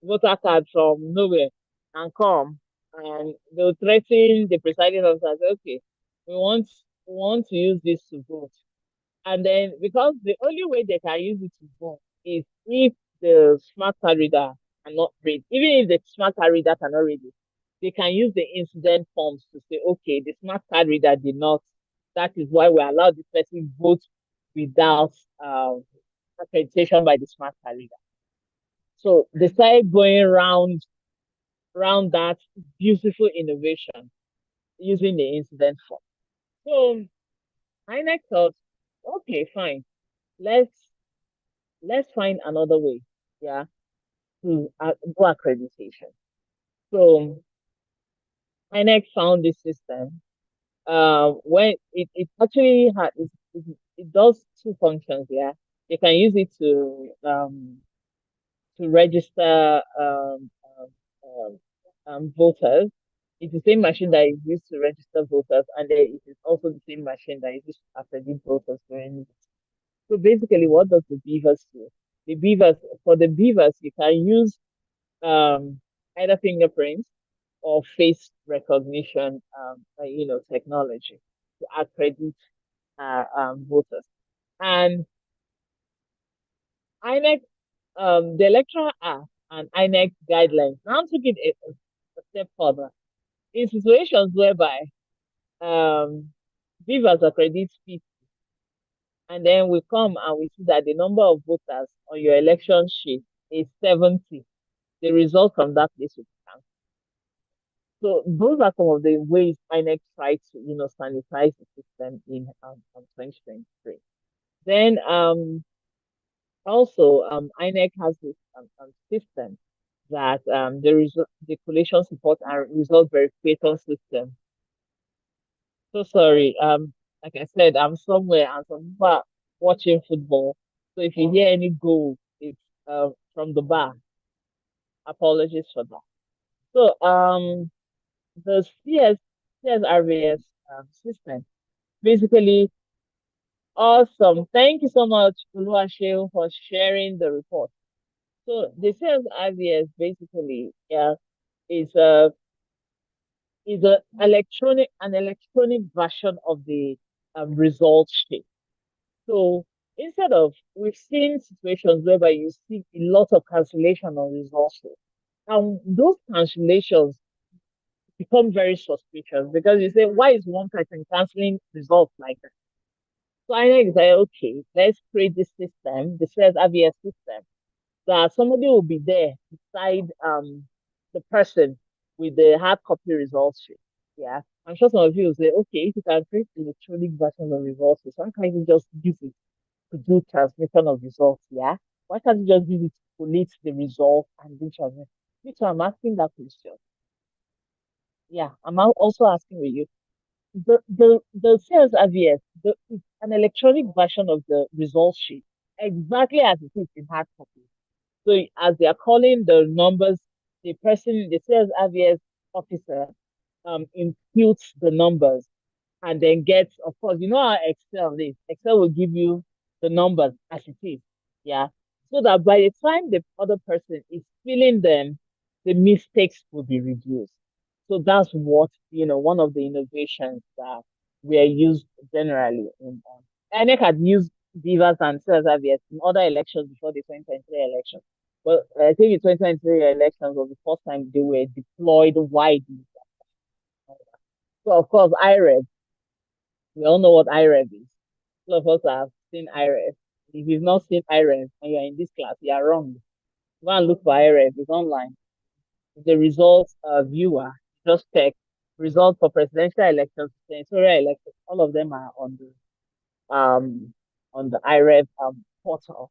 voter cards from nowhere and come and they'll threaten the presiding officer. Say, okay, we want to use this to vote. And then because the only way they can use it to vote is if the smart card reader cannot read. Even if the smart card reader cannot read it, they can use the incident forms to say, okay, the smart card reader did not. That is why we allow this person vote without accreditation by the smart card reader. So they started going around that beautiful innovation using the incident form. So INEC thought, okay, fine, let's let's find another way, yeah, to do accreditation. So INEC found this system. When it actually it does two functions, yeah. You can use it to register voters. It's the same machine that is used to register voters, and then it is also the same machine that is used to accredit voters during it. So basically, what does the beavers do? The beavers, for the beavers, you can use um, either fingerprints or face recognition, technology to accredit voters. And INEC, the Electoral Act and INEC guidelines now took it a step further in situations whereby um, beavers accredit people, and then we come and we see that the number of voters on your election sheet is 70. The result from that place will be counted. So those are some of the ways INEC tried to, sanitize the system in 2023. Then also INEC has this system that the collation support and result verification system. So sorry, like I said, I'm somewhere and some people are watching football. So if you hear any goal, it's from the bar. Apologies for that. So the CSRVS system. Basically, awesome. Thank you so much, Oluwaseun, for sharing the report. So the CSRVS basically, is a an electronic version of the result sheet. So instead of we've seen situations whereby you see a lot of cancellation on results sheet, and those cancellations become very suspicious because you say, why is one person canceling results like that? So I know say, okay, let's create this system, the says AVS system, that somebody will be there beside the person with the hard copy results sheet. Yeah. I'm sure some of you will say, okay, if you can create electronic version of results, so why can't you just use it to do transmission of results? Yeah. Why can't you just use it to collate the result and do transmission? Me too, I'm asking that question. Yeah, I'm also asking with you. The sales AVS, it's an electronic version of the result sheet, exactly as it is in hard copy. So as they are calling the numbers, the sales AVS officer imputes the numbers and then gets, of course, you know how Excel is. Excel will give you the numbers as it is. Yeah. So that by the time the other person is filling them, the mistakes will be reduced. So that's what, one of the innovations that were used generally in INEC had used Divas and Sales AVS in other elections before the 2023 election. But I think the 2023 elections was the first time they were deployed widely. So of course, IREV, we all know what IREV is. All of us have seen IREV. If you've not seen IREV and you're in this class, you are wrong. Go and look for IREV. It's online. The results viewer, just check results for presidential elections, senatorial elections. All of them are on the IREV portal.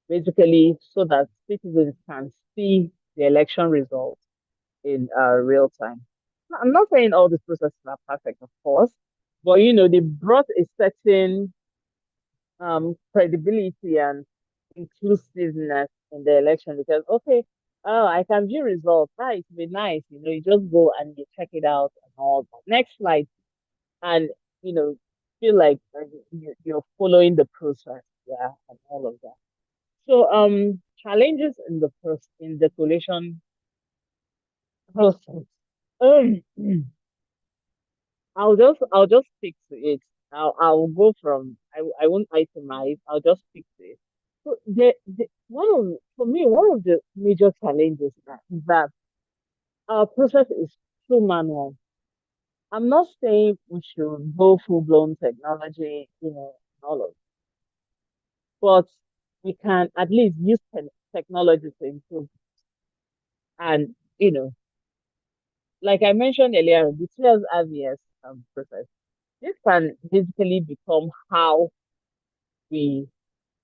Basically, so that citizens can see the election results in real time. I'm not saying all these processes are perfect, of course, but they brought a certain credibility and inclusiveness in the election because okay, oh, I can view results. Ah, it's been nice, you just go and you check it out and all that. Next slide, and you know, feel like you're following the process, yeah, and all of that. So challenges in the collation process. Um, I'll just stick to it. I'll go from I won't itemize. I'll just stick to it. So for me one of the major challenges is that our process is too manual. I'm not saying we should go full blown technology, all of it, but we can at least use technology to improve. And like I mentioned earlier, the TLS RVS process, this can basically become how we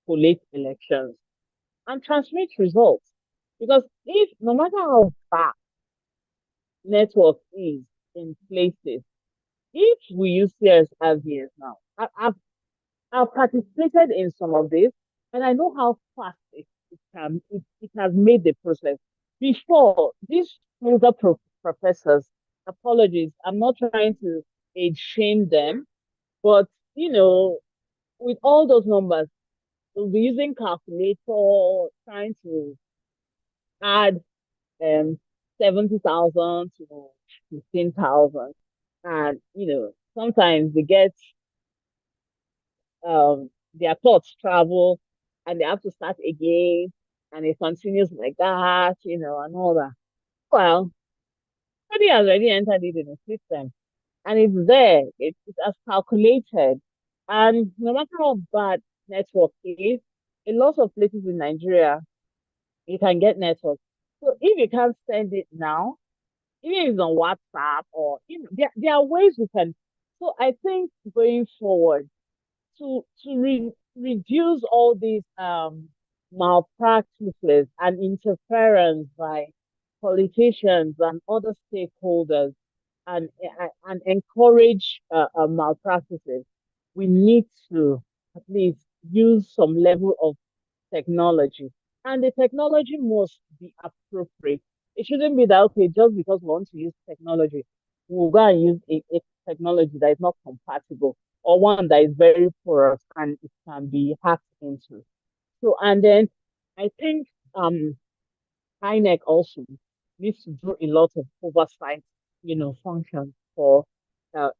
collate elections and transmit results. Because if no matter how fast network is in places, if we use CSRVS now, I've participated in some of this, and I know how fast it has made the process. Before this older professors. Apologies. I'm not trying to age shame them, but you know, with all those numbers, we'll be using calculator, trying to add 70,000 to 15,000. And, sometimes they get their thoughts travel and they have to start again and it continues like that, and all that. Well, somebody has already entered it in the system and it's there. It's as calculated. And no matter how bad network is, in lots of places in Nigeria, you can get network. So if you can't send it now, even if it's on WhatsApp or there are ways we can. So I think going forward to reduce all these malpractices and interference by politicians and other stakeholders and encourage malpractices, we need to at least use some level of technology. And the technology must be appropriate. It shouldn't be that, okay, just because we want to use technology, we'll go and use a technology that is not compatible or one that is very porous and it can be hacked into. So, and then I think INEC also needs to do a lot of oversight, functions for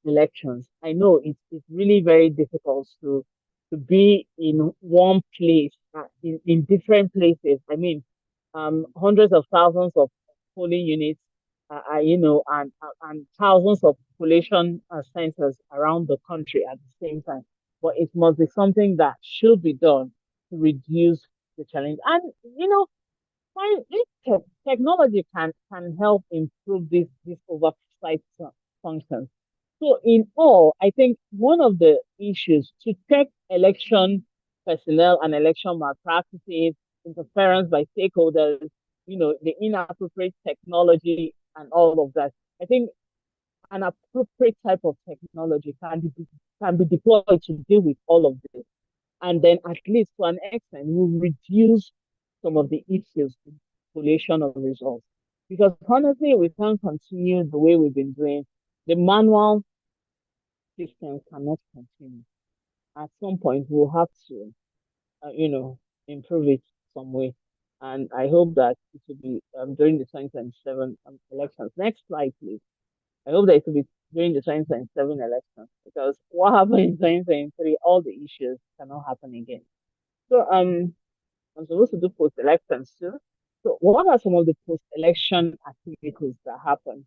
elections. I know it's really very difficult to be in one place, in different places. I mean, hundreds of thousands of polling units, and thousands of collation centers around the country at the same time. But it must be something that should be done to reduce the challenge. And this technology can help improve this oversight functions. So in all, I think one of the issues to check election personnel and election malpractices, interference by stakeholders, the inappropriate technology and all of that. I think an appropriate type of technology can be deployed to deal with all of this. And then at least to an extent, will reduce some of the issues in collation of results. Because honestly, we can't continue the way we've been doing. The manual system cannot continue. At some point, we'll have to, improve it some way. And I hope that it will be during the 2027 elections. Next slide, please. I hope that it will be during the 2027 elections because what happened in 2023, all the issues cannot happen again. So I'm supposed to do post-elections too. So what are some of the post-election activities that happen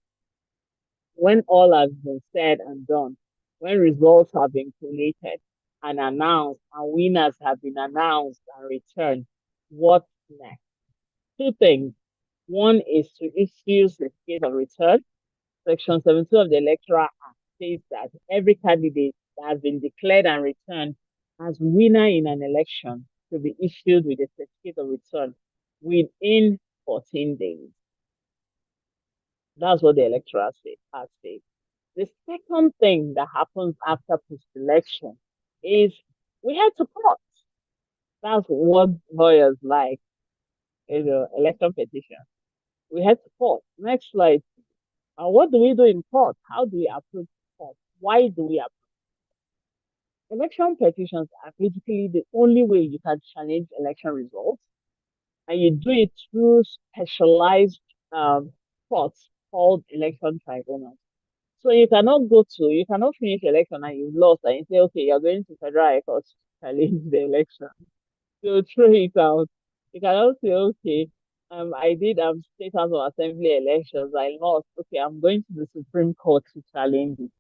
when all has been said and done, when results have been collated and announced and winners have been announced and returned? What next? Two things. One is to issue certificate of return. Section 72 of the Electoral Act says that every candidate that has been declared and returned as winner in an election to be issued with a certificate of return within 14 days. That's what the Electoral Act says. The second thing that happens after post-election is we head to court. That's what lawyers like, election petition. We head to court. Next slide. And what do we do in court? How do we approach court? Why do we approach? Election petitions are basically the only way you can challenge election results, and you do it through specialized courts called election tribunals. So you cannot finish election and you lost and you say, okay, you're going to federal high court to challenge the election. So throw it out. You cannot say, okay, I did state house of assembly elections, I lost. Okay, I'm going to the Supreme Court to challenge it.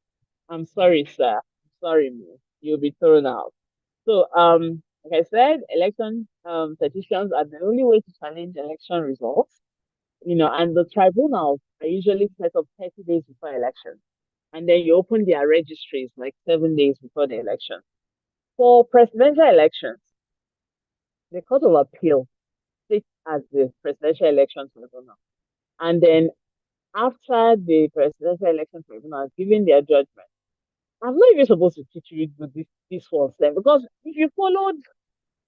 I'm sorry, sir. I'm sorry, miss. You'll be thrown out. So, like I said, election petitions are the only way to challenge election results. And the tribunals are usually set up 30 days before election. And then you open their registries like 7 days before the election. For presidential elections, the Court of Appeal sits as the presidential election tribunal. And then after the presidential election tribunal has given their judgment, I'm not even supposed to teach you this was then because if you followed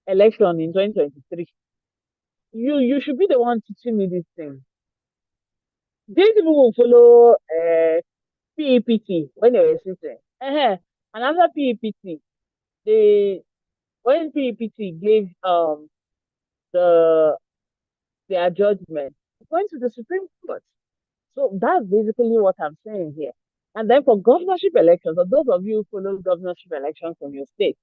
election in 2023, you should be the one teaching me this thing. These people will follow PEPT when they were sitting. And after PEPT, they when PEPT gave the their judgment, it went to the Supreme Court. So that's basically what I'm saying here. And then for governorship elections, for those of you who follow governorship elections from your state,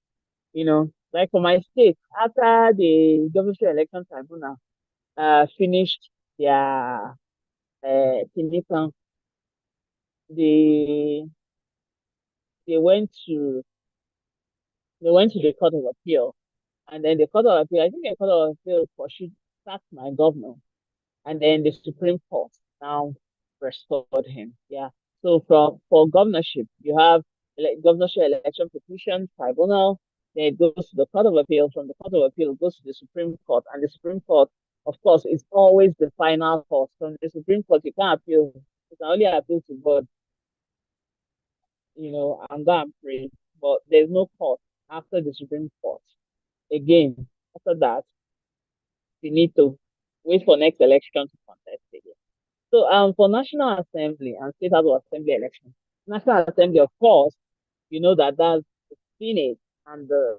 like for my state, after the governorship election tribunal finished their uh, they they went to they went to the Court of Appeal, and then the Court of Appeal, I think the Court of Appeal pursued sacked my governor, and then the Supreme Court now restored him. Yeah. So for governorship, you have governorship election petition tribunal. Then it goes to the Court of Appeal. From the Court of Appeal, it goes to the Supreme Court, and the Supreme Court, of course, is always the final court. From the Supreme Court, you can't appeal. You can only appeal to God, and go and pray. But there's no court after the Supreme Court. Again, after that, you need to wait for next election to contest again. So for National Assembly and State House of Assembly elections, National Assembly, of course, you know that's the Senate and the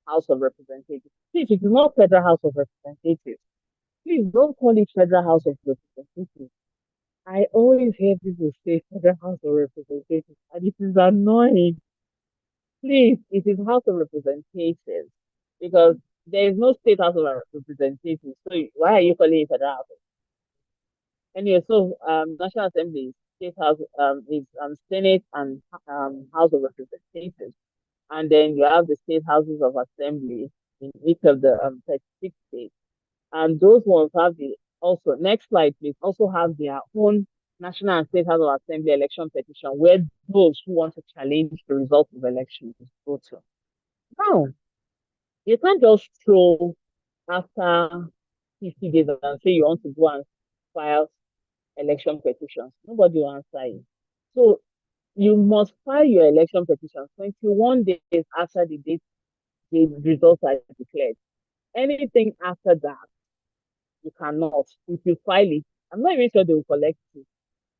House of Representatives. Please, it is not Federal House of Representatives. Please don't call it Federal House of Representatives. I always hear people say Federal House of Representatives, and it is annoying. Please, it is House of Representatives because there is no State House of Representatives. So why are you calling it Federal House? Anyway, so National Assembly, State House is Senate and House of Representatives, and then you have the state houses of assembly in each of the 36 states, and those ones have the also next slide please also have their own National and State House of Assembly election petition where those who want to challenge the result of elections go to. Now, you can't just throw after 50 days and say you want to go and file election petitions. Nobody will answer you. So you must file your election petition 21 days after the date the results are declared. Anything after that, you cannot. If you file it, I'm not even sure they will collect it.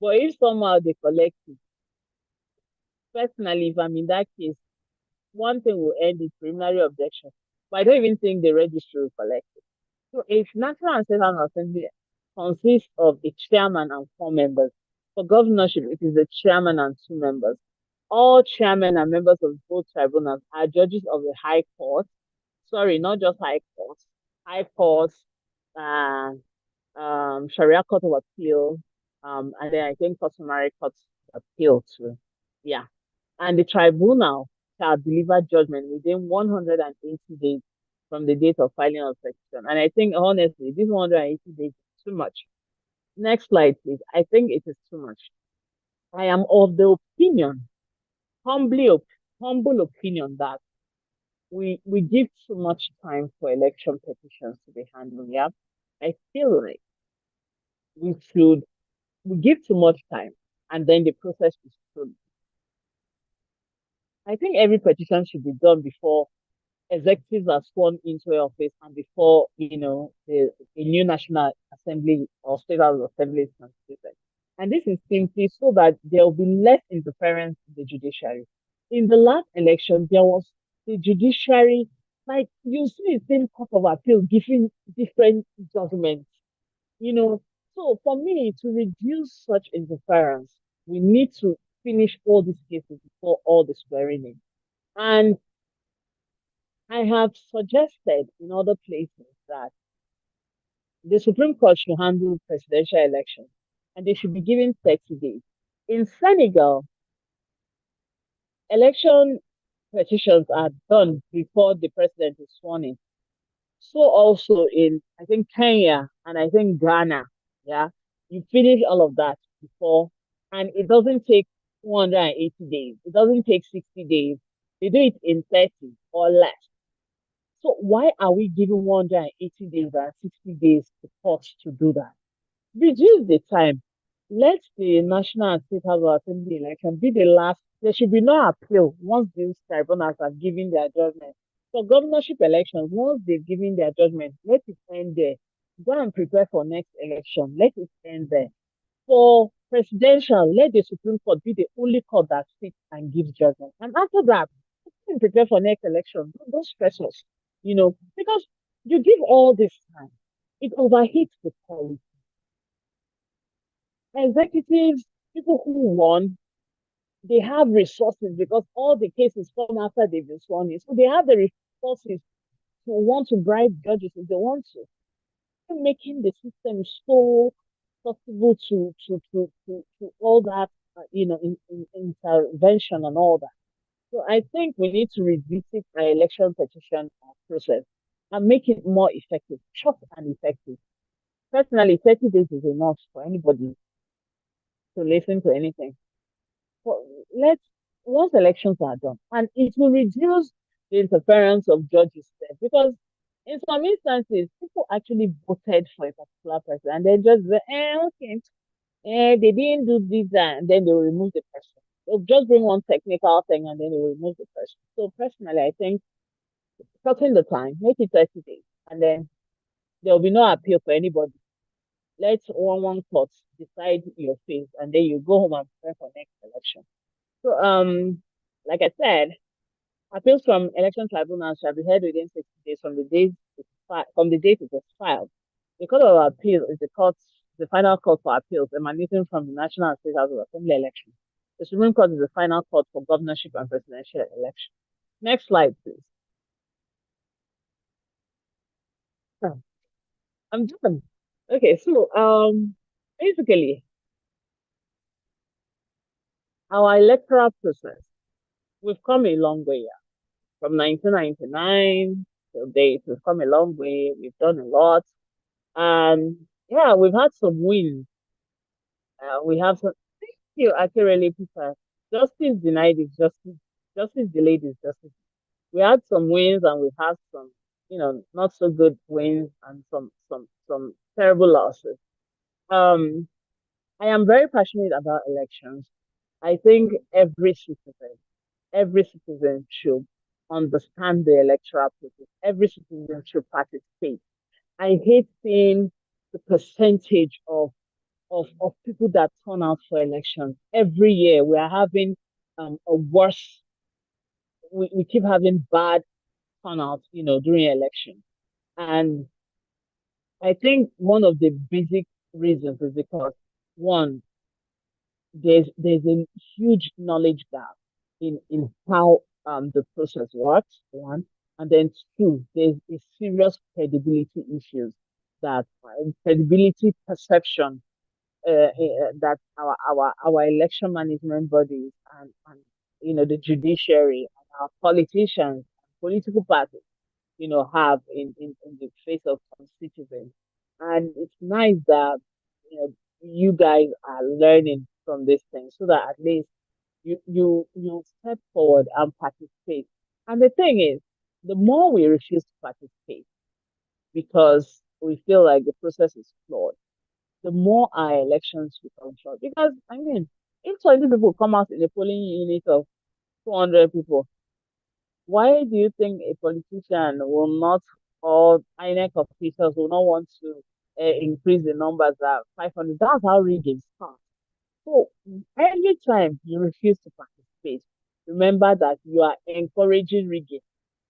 But if somehow they collect it, personally, if I'm in that case, one thing will end is preliminary objection. But I don't even think the registry will collect it. So if National and State Assembly consists of a chairman and 4 members, for governorship, it is the chairman and 2 members. All chairmen and members of both tribunals are judges of the High Court. Sorry, not just High Court, uh, Sharia Court of Appeal, and then I think customary court of appeal too. Yeah. And the tribunal shall deliver judgment within 180 days from the date of filing of petition. And I think honestly, this 180 days is too much. Next slide, please. I think it is too much. I am of the opinion, humbly humble opinion that we give too much time for election petitions to be handled. Yeah. I feel like we give too much time and then the process is slow. I think every petition should be done before executives are sworn into office and before a new national assembly or state house assembly is constituted. And this is simply so that there will be less interference in the judiciary. In the last election, there was the judiciary, like you see the same court of appeal giving different judgments, you know. So for me, to reduce such interference, we need to finish all these cases before all the swearing in. And I have suggested in other places that the Supreme Court should handle presidential elections and they should be given 30 days. In Senegal, election petitions are done before the president is sworn in. So also in, I think, Kenya and I think Ghana, yeah, you finish all of that before, and it doesn't take 280 days. It doesn't take 60 days. They do it in 30 or less. So why are we giving 180 days and 60 days to courts to do that? Reduce the time. Let the National and State House of Assembly election be the last. There should be no appeal once these tribunals have given their judgment. For governorship elections, once they've given their judgment, let it end there. Go and prepare for next election. Let it end there. For presidential, let the Supreme Court be the only court that sits and gives judgment. And after that, prepare for next election. Don't stress us, because you give all this time, it overheats the policy. Executives, people who won, they have resources because all the cases come after they've been sworn in. So they have the resources to want to bribe judges if they want to, making the system so susceptible to all that, intervention and all that. So I think we need to revisit our election petition process and make it more effective, short and effective. Personally, 30 days is enough for anybody to listen to anything. But let's once elections are done, and it will reduce the interference of judges there because in some instances, people actually voted for a particular person and then just say, okay, they didn't do this, and then they will remove the person. They'll just bring one technical thing and then they will remove the person. So personally, I think shorten the time, make it 30 days, and then there will be no appeal for anybody. Let one court decide your fate, and then you go home and prepare for next election. So, like I said, appeals from election tribunals shall be heard within 60 days from the from the date it was filed. The Court of Appeal is the final court for appeals emanating from the National and State House of Assembly elections. The Supreme Court is the final court for governorship and presidential election. Next slide, please. Oh, I'm done. Okay, so basically, our electoral process, we've come a long way from 1999 till date. We've come a long way. We've done a lot. And yeah, we've had some wins. We have some, thank you accurately, Peter. Justice denied is justice. Justice delayed is justice. We had some wins and we've had some, not so good wins and some terrible losses. Um, I am very passionate about elections. I think every citizen should understand the electoral process. Every citizen should participate. I hate seeing the percentage of people that turn out for elections. Every year we are having a worse, we keep having bad turnout, during election. And I think one of the basic reasons is because one, there's a huge knowledge gap in how the process works, one, and then two, there's a serious credibility issues that credibility perception that our election management bodies and the judiciary and our politicians, political parties, have in the face of some citizens. And it's nice that you guys are learning from this thing so that at least you step forward and participate. And the thing is, the more we refuse to participate because we feel like the process is flawed, the more our elections become short. Because I mean, if 20 people come out in a polling unit of 200 people, why do you think a politician will not, or INEC officials will not want to increase the numbers at 500? That's how rigging starts. So every time you refuse to participate, remember that you are encouraging rigging.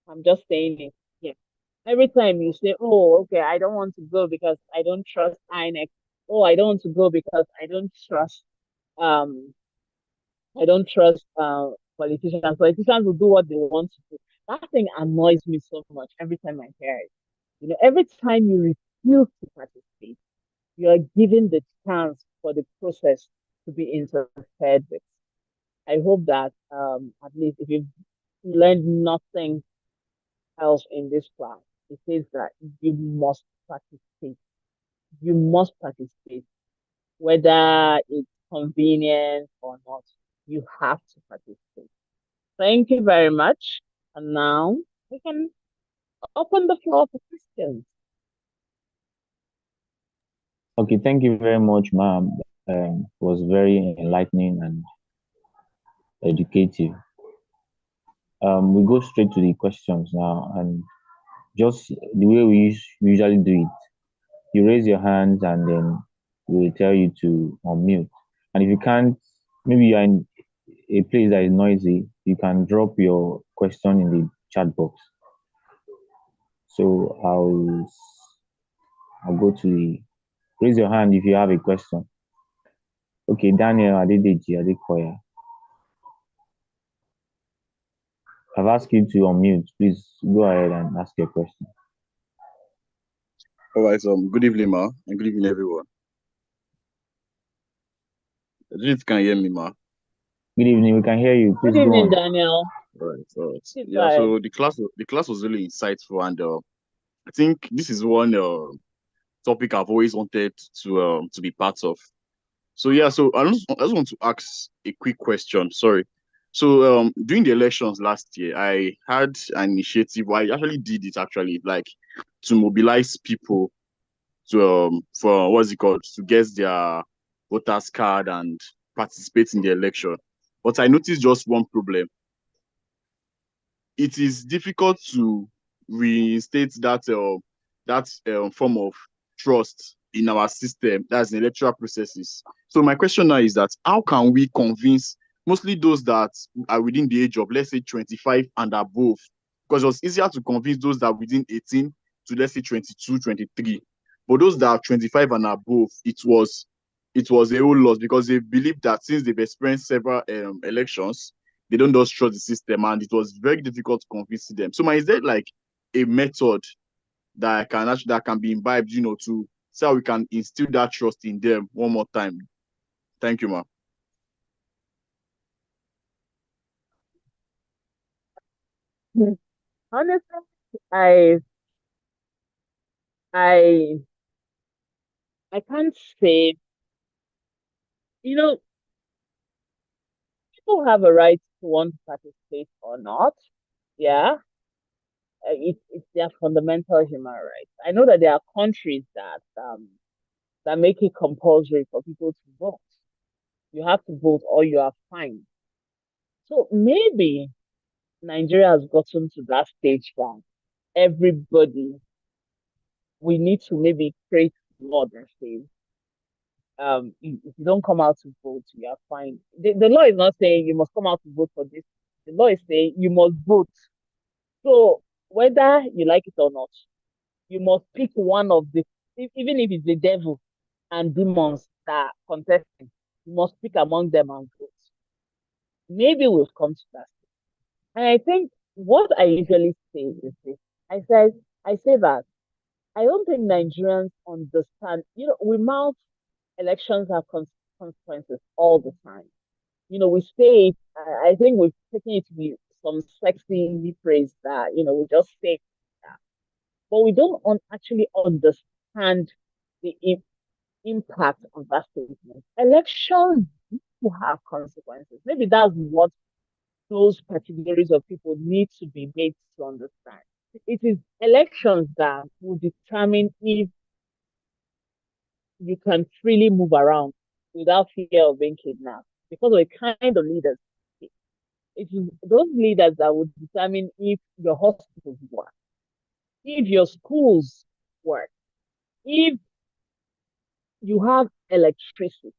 I'm just saying it. Yeah. Every time you say, "Oh, okay, I don't want to go because I don't trust INEC," "Oh, I don't want to go because um I don't trust politicians." Politicians will do what they want to do. That thing annoys me so much every time I hear it. Every time you refuse to participate, you are given the chance for the process to be interfered with. I hope that at least if you've learned nothing else in this class, it says that you must participate. You must participate, whether it's convenient or not. You have to participate. Thank you very much. And now we can open the floor for questions. Okay, thank you very much, ma'am. It was very enlightening and educative. We go straight to the questions now, and just the way we usually do it. You raise your hands, and then we will tell you to unmute. And if you can't, maybe you're in a place that is noisy, you can drop your question in the chat box. So I'll go to the raise your hand if you have a question. Okay, Daniel Adedeji Adekoya. I've asked you to unmute. Please go ahead and ask your question. All right, good evening, ma, and good evening, everyone. I don't know if you can hear me, ma. Good evening. We can hear you. Please Good go evening, on. Daniel. All right, all right. Keep Yeah, going. so the class was really insightful, and I think this is one topic I've always wanted to be part of. So yeah, so I just want to ask a quick question. Sorry. So during the elections last year, I had an initiative. Well, I actually did it actually, like to mobilize people to for what's it called, to get their voters card and participate in the election. But I noticed just one problem. It is difficult to reinstate that form of trust in our system, that's in electoral processes. So my question now is that how can we convince mostly those that are within the age of, let's say, 25 and above? Because it was easier to convince those that are within 18 to, let's say, 22, 23. But those that are 25 and above, it was a whole loss, because they believe that since they've experienced several elections, they don't just trust the system, and it was very difficult to convince them. So, is there like a method that can be imbibed, to see how we can instill that trust in them one more time? Thank you, ma. Honestly, I I I can't say, you know, people have a right to want to participate or not. Yeah, it's their fundamental human rights. I know that there are countries that make it compulsory for people to vote. You have to vote or you are fined. So maybe Nigeria has gotten to that stage that everybody, we need to maybe create law that says, if you don't come out to vote, you are fine. The law is not saying you must come out to vote for this. The law is saying you must vote. So whether you like it or not, you must pick one of the, even if it's the devil and demons that are contesting, you must pick among them and vote. Maybe we've come to that. And I think what I usually say is this. I say that I don't think Nigerians understand. We mouth elections have consequences all the time. We say it. I think we've taken it to be some sexy phrase that we just say that, but we don't actually understand the impact of that statement. Elections do have consequences. Maybe that's what those categories of people need to be made to understand. It is elections that will determine if you can freely move around without fear of being kidnapped because of the kind of leaders. It is those leaders that would determine if your hospitals work, if your schools work, if you have electricity,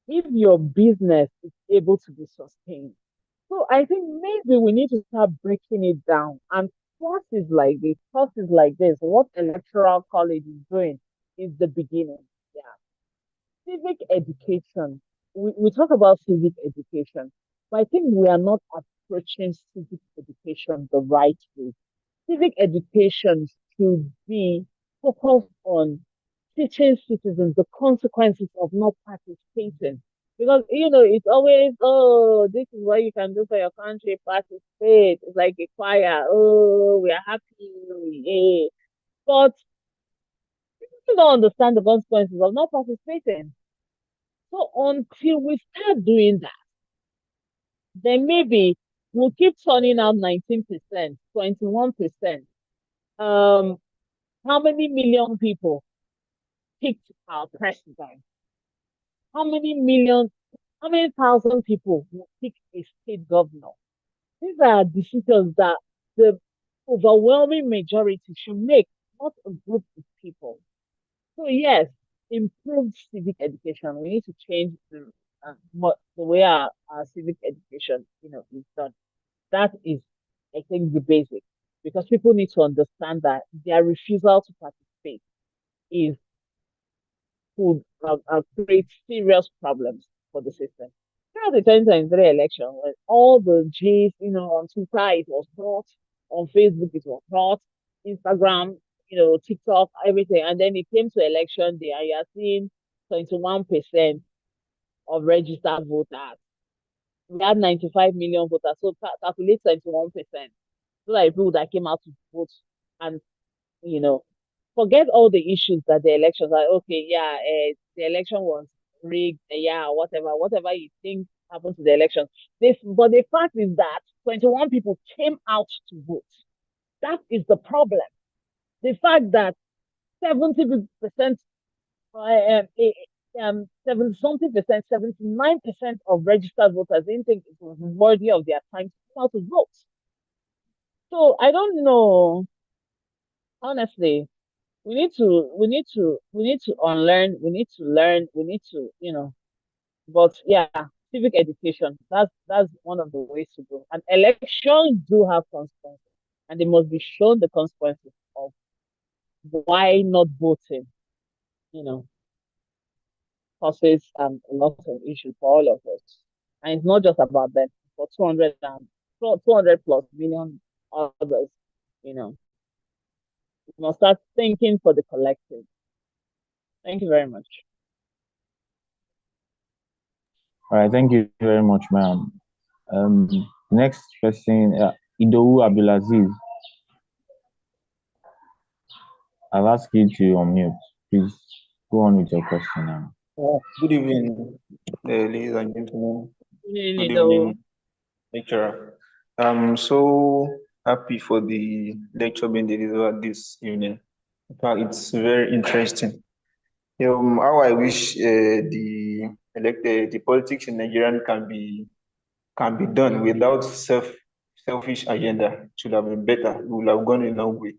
if your business is able to be sustained. So I think maybe we need to start breaking it down. And courses like this, what electoral college is doing is the beginning. Yeah. Civic education. We talk about civic education, but I think we are not approaching civic education the right way. Civic education should be focused on teaching citizens the consequences of not participating. Because it's always, oh, this is what you can do for your country, participate. It's like a choir. Oh, we are happy. Yeah. But people don't understand the consequences of not participating. So until we start doing that, then maybe we'll keep turning out 19%, 21%. Um, how many million people picked our president? How many million, how many thousand people will pick a state governor? These are decisions that the overwhelming majority should make, not a group of people. So yes, improved civic education. We need to change the way our civic education, is done. That is, I think, the basic, because people need to understand that their refusal to participate is could create serious problems for the system. Now, the 2023 election, when all the G's, on Twitter it was hot, on Facebook it was hot, Instagram, TikTok, everything. And then it came to election day, and you're seeing 21% of registered voters. We had 95 million voters, so calculate 21%. So that people that came out to vote, and you know, forget all the issues that the elections are. Okay, yeah, the election was rigged, yeah, whatever you think happened to the election. But the fact is that 21 people came out to vote. That is the problem. The fact that 70%, 70 something percent, 79% of registered voters didn't think it was worthy of their time to come out to vote. So I don't know, honestly. We need to unlearn, we need to learn, we need to, but yeah, civic education, that's one of the ways to go. And elections do have consequences, and they must be shown the consequences of why not voting, you know, causes a lot of issues for all of us. And it's not just about them, for 200 plus million others, you know. We must start thinking for the collective. Thank you very much. All right, thank you very much, ma'am. Next person, Idowu Abdulaziz. I'll ask you to unmute. Please go on with your question now. Good evening, ladies and gentlemen. Good evening, lecturer. I'm so happy for the lecture being delivered this evening. In fact, it's very interesting. How I wish the politics in Nigeria can be done without selfish agenda. It should have been better. We would have gone a long way.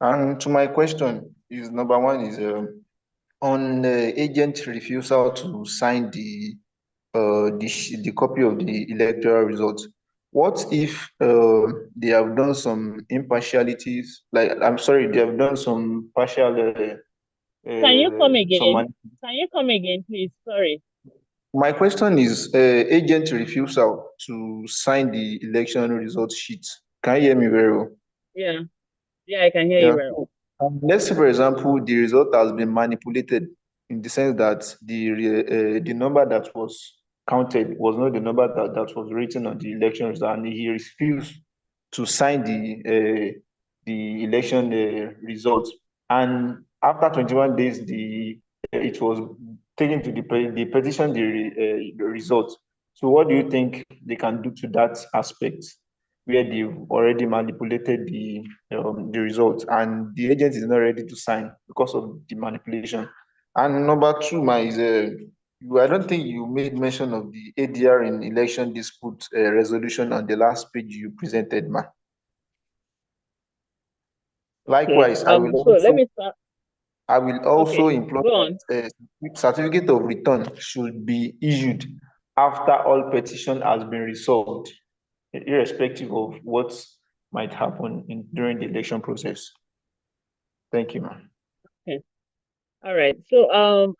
And to my question is, number one is on agent refusal to sign the copy of the electoral results. What if they have done some impartialities? Like, I'm sorry, they have done some partial. Can you come again? Can you come again, please? Sorry. My question is agent refusal to sign the election results sheet. Can you hear me very well? Yeah. Yeah, I can hear you very well. Let's say, for example, the result has been manipulated in the sense that the number that was counted was not the number that was written on the election result, and he refused to sign the election results. And after 21 days, it was taken to the petition the results. So, what do you think they can do to that aspect, where they've already manipulated the results and the agent is not ready to sign because of the manipulation? And number two, I don't think you made mention of the ADR in election dispute resolution on the last page you presented, ma. Likewise, okay. Let me start. I will also employ that certificate of return should be issued after all petition has been resolved, irrespective of what might happen during the election process. Thank you, ma'am. Okay. All right. So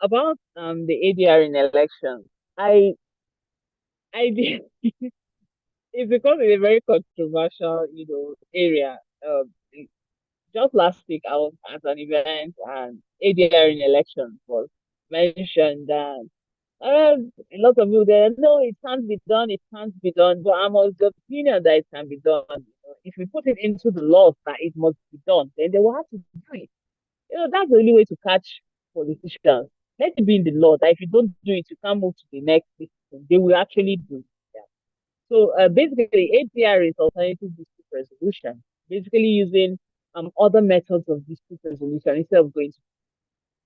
about the ADR in elections, I did it's because it's a very controversial, area. Just last week I was at an event, and ADR in elections was mentioned, and a lot of people there, no, it can't be done, it can't be done. But I'm of the opinion that it can be done. If we put it into the law that it must be done, then they will have to do it. That's the only way to catch politicians. Let it be in the law that if you don't do it, you can't move to the next thing. They will actually do it. Yeah. So basically, APR is alternative dispute resolution, basically using other methods of dispute resolution instead of going to.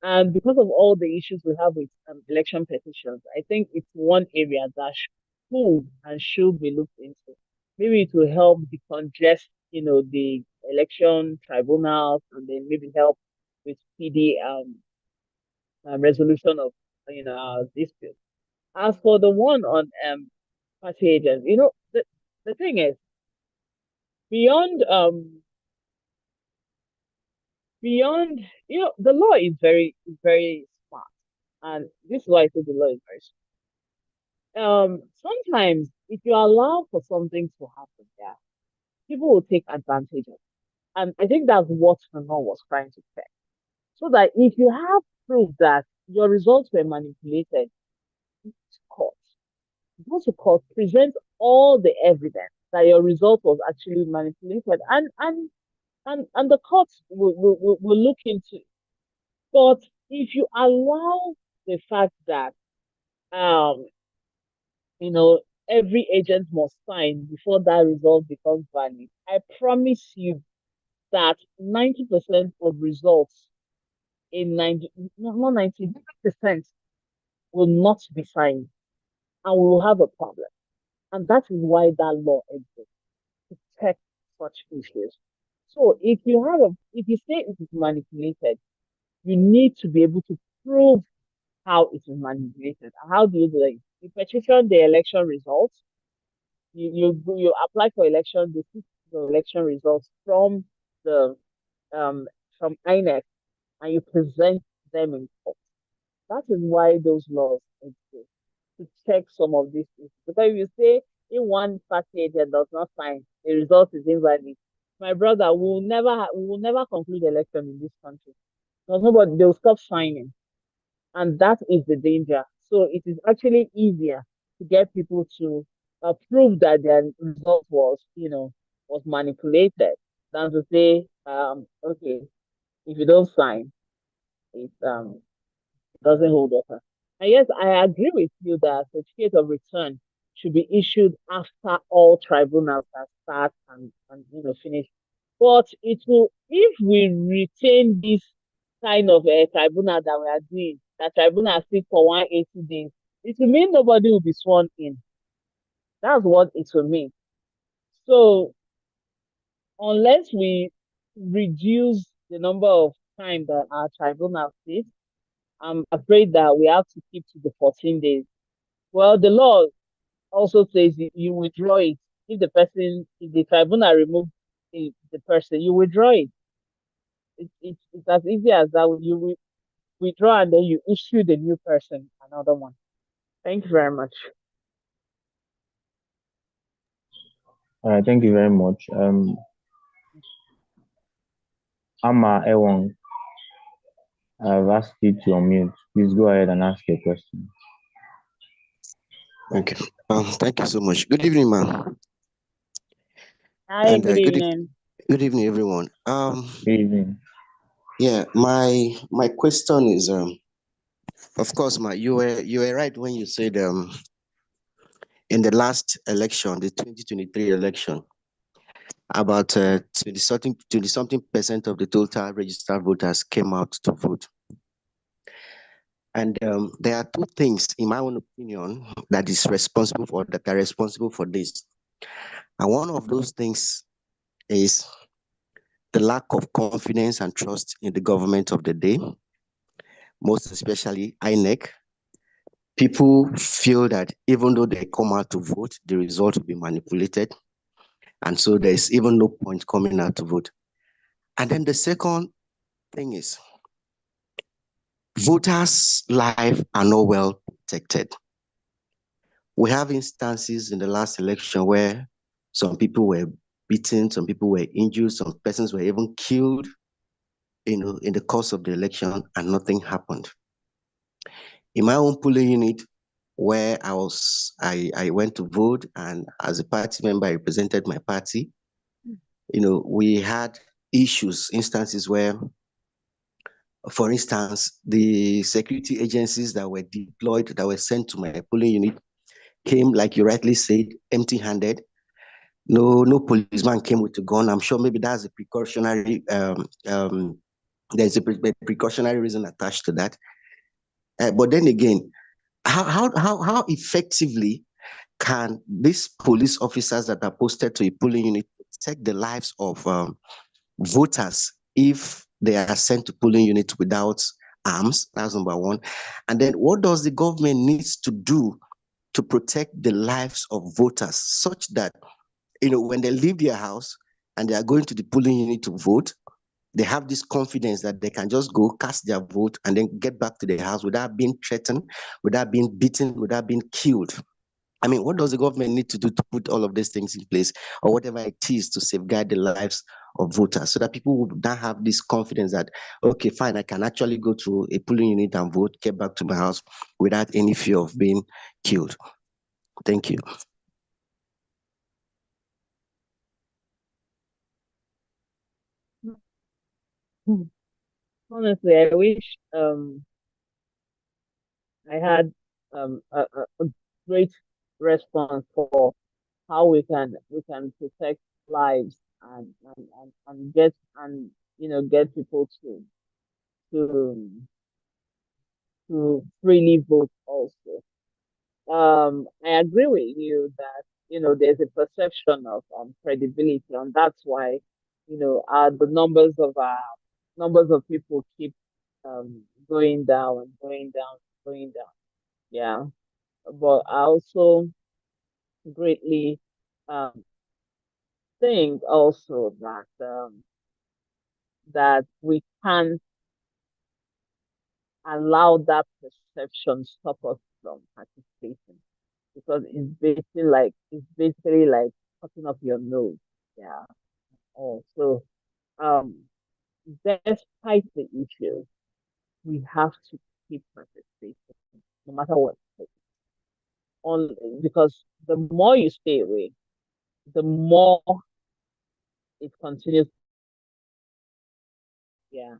And because of all the issues we have with election petitions, I think it's one area that could and should be looked into. Maybe it will help decongest, the election tribunals, and then maybe help with PD resolution of dispute. As for the one on party agents, the thing is beyond beyond the law is very smart, and this is why I say the law is very smart. Sometimes if you allow for something to happen, yeah, people will take advantage of it. And I think that's what the law was trying to say. So that if you have proof that your results were manipulated, go to court. Go to court, present all the evidence that your result was actually manipulated, and the courts will look into it. But if you allow the fact that um you know every agent must sign before that result becomes valid, I promise you that 90% of results in 90, not 90% will not be signed, and we will have a problem. And that is why that law exists, to protect such issues. So if you say it is manipulated, you need to be able to prove how it is manipulated. How do you do that? You petition the election results. You apply for election. They seek the election results the um from INEC, and you present them in court. That is why those laws exist, to check some of these things. Because if you say in one party agent does not sign, the result is invalid. My brother, we will never conclude election in this country. Because nobody, they'll stop signing. And that is the danger. So it is actually easier to get people to prove that their result was manipulated than to say, okay, if you don't sign, it doesn't hold water. And yes, I agree with you that certificate of return should be issued after all tribunals have start and finish. But it will, if we retain this kind of a tribunal that we are doing, that tribunal sit for 180 days, it will mean nobody will be sworn in. That's what it will mean. So unless we reduce the number of time that our tribunal sits, I'm afraid that we have to keep to the 14 days. Well, the law also says you withdraw it. If the tribunal remove the person, you withdraw it. It's as easy as that. You withdraw and then you issue the new person another one. Thank you very much. All right, thank you very much. Amma Ewong, I've asked you to unmute. Please go ahead and ask your question. Okay. Thank you so much. Good evening, ma'am. Hi, good evening. Good evening, everyone. Good evening. Yeah, my question is of course, you were right when you said in the last election, the 2023 election, about 20 something percent of the total registered voters came out to vote. And there are two things, in my own opinion, that are responsible for this. And one of those things is the lack of confidence and trust in the government of the day, most especially INEC. People feel that even though they come out to vote, the result will be manipulated. And so there's even no point coming out to vote. And then the second thing is voters' lives are not well protected. We have instances in the last election where some people were beaten, some people were injured, some persons were even killed, in the course of the election, and nothing happened. In my own polling unit, where I went to vote, and as a party member, I represented my party, we had instances where, for instance, the security agencies that were deployed, that were sent to my polling unit, came, like you rightly said, empty-handed. No policeman came with a gun. I'm sure maybe that's a precautionary, there's a precautionary reason attached to that. But then again, how effectively can these police officers that are posted to a polling unit protect the lives of voters if they are sent to polling units without arms. That's number one. And then what does the government needs to do to protect the lives of voters such that, when they leave their house and they are going to the polling unit to vote, they have this confidence that they can just go cast their vote and then get back to their house without being threatened, without being beaten, without being killed. I mean, what does the government need to do to put all of these things in place, or whatever it is, to safeguard the lives of voters, so that people would not have this confidence that, okay, fine, I can actually go to a polling unit and vote, get back to my house without any fear of being killed? Thank you. Honestly, I wish I had a great response for how we can protect lives and get get people to to freely vote also. I agree with you that there's a perception of credibility, and that's why the numbers of people keep going down and going down, going down. Yeah, but I also greatly um think also that we can't allow that perception stop us from participating, because it's basically like cutting off your nose. Yeah. Also, um, despite the issues, we have to keep participating, no matter what. On Because the more you stay away, the more it continues. Yeah,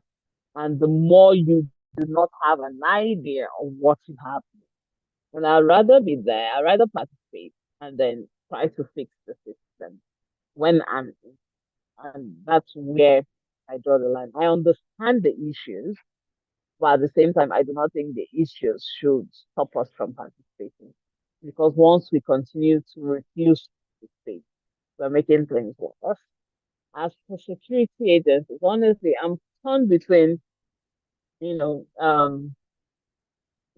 and the more you do not have an idea of what is happening. And I'd rather be there. I'd rather participate and then try to fix the system when I'm in. And that's where I draw the line. I understand the issues, but at the same time, I do not think the issues should stop us from participating. Because once we continue to refuse to participate, we're making things worse. As for security agencies, honestly, I'm torn between, you know,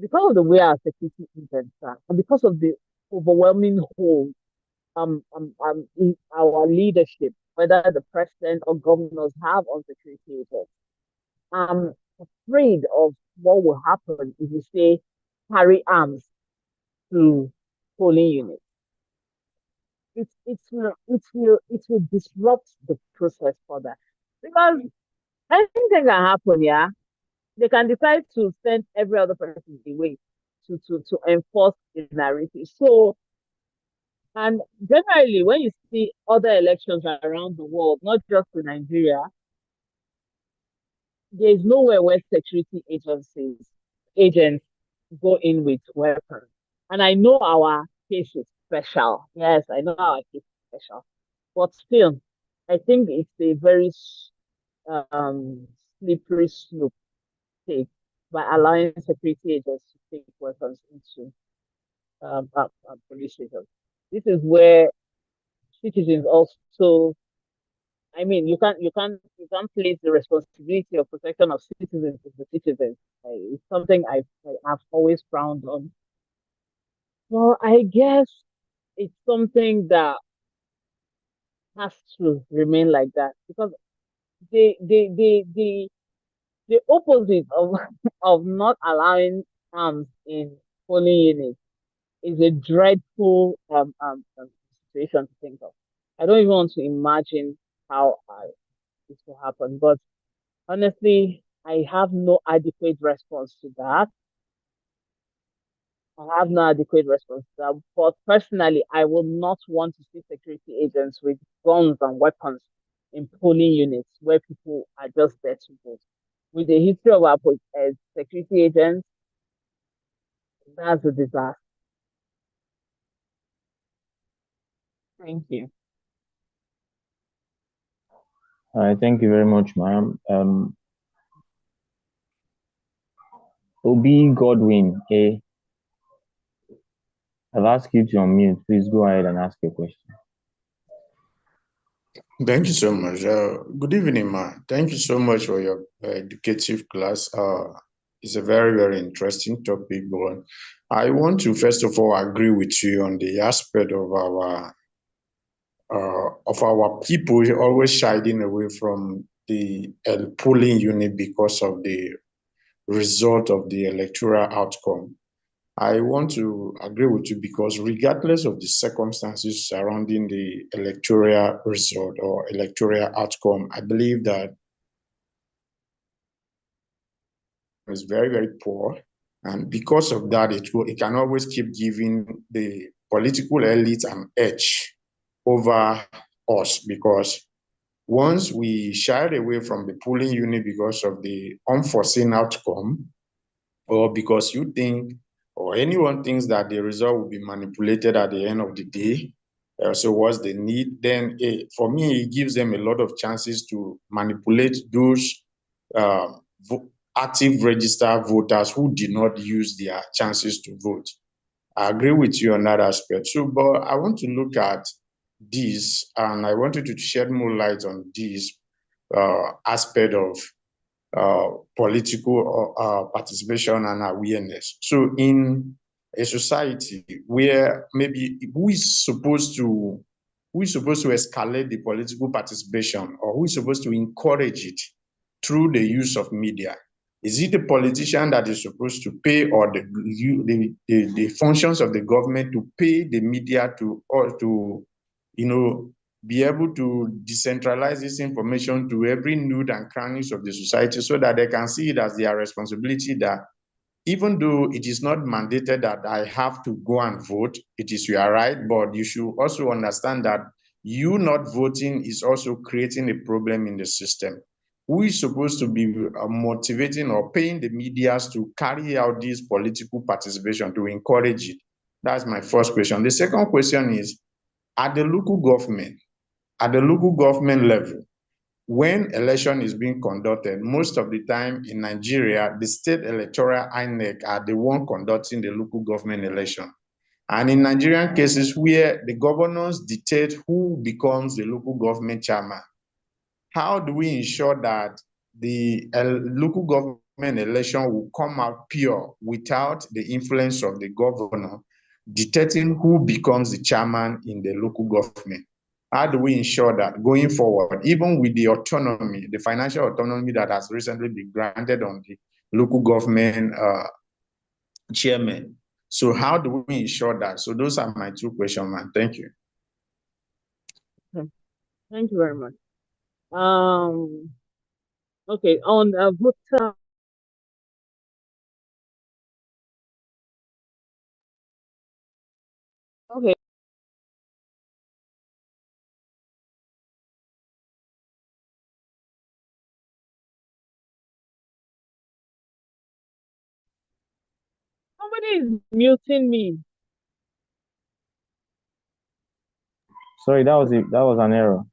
because of the way our security agents are, and because of the overwhelming hold in our leadership, whether the president or governors have on security agents. I'm afraid of what will happen if you say carry arms to polling units. It will disrupt the process further, because anything can happen. Yeah, they can decide to send every other person away to enforce the narrative. So, and generally, when you see other elections around the world, not just in Nigeria, there is nowhere where security agents go in with weapons. And I know our case is special. Yes, I know our case is special. But still, I think it's a very um, slippery slope take by allowing security agents to take weapons into police stations. This is where citizens also, I mean, you can't place the responsibility of protection of citizens with the citizens. It's something I've always frowned on. Well, I guess it's something that has to remain like that, because the opposite of of not allowing arms in polling units is a dreadful situation to think of. I don't even want to imagine how this will happen, but honestly, I have no adequate response to that. I have no adequate response to that. But personally, I will not want to see security agents with guns and weapons in polling units where people are just there to vote. With the history of our security agents, that's a disaster. Thank you. All right, thank you very much, ma'am. Obi Godwin, I've asked you to unmute. Please go ahead and ask your question. Thank you so much. Good evening, ma. Thank you so much for your educative class. it's a very, very interesting topic, but I want to first of all agree with you on the aspect of our people always shying away from the polling unit because of the result of the electoral outcome. I want to agree with you because regardless of the circumstances surrounding the electoral result or electoral outcome, I believe that is very, very poor. And because of that, it can always keep giving the political elite an edge over us, because once we shied away from the polling unit because of the unforeseen outcome, or because you think, or anyone thinks that the result will be manipulated at the end of the day, so what's the need? Then for me, it gives them a lot of chances to manipulate those uh, active registered voters who did not use their chances to vote. I agree with you on that aspect. So, but I want to look at this, and I wanted to shed more light on this aspect of political participation and awareness. So in a society where maybe who is supposed to escalate the political participation, or who is supposed to encourage it through the use of media? Is it the politician that is supposed to pay, or the functions of the government to pay the media to, or to, be able to decentralize this information to every nook and crannies of the society, so that they can see it as their responsibility that even though it is not mandated that I have to go and vote, it is your right, but you should also understand that you not voting is also creating a problem in the system. Who is supposed to be motivating or paying the medias to carry out this political participation, to encourage it? That's my first question. The second question is, at the local government, level, when election is being conducted, most of the time in Nigeria, the state electoral INEC are the one conducting the local government election. And in Nigerian cases where the governors dictate who becomes the local government chairman, how do we ensure that the local government election will come out pure without the influence of the governor dictating who becomes the chairman in the local government? How do we ensure that going forward, even with the autonomy, the financial autonomy that has recently been granted on the local government chairman? So how do we ensure that? So those are my two questions, man. Thank you. Thank you very much. Okay, on voter. Okay. Somebody is muting me. Sorry, that was it. That was an error.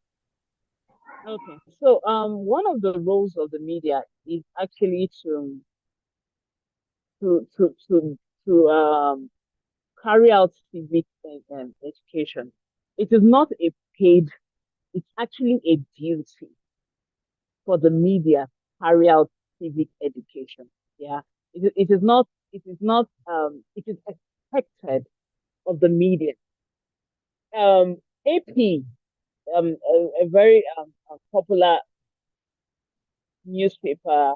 Okay. So one of the roles of the media is actually to to to to carry out civic education. It is not a paid, it's actually a duty for the media to carry out civic education. Yeah. It is expected of the media. AP, a very popular newspaper,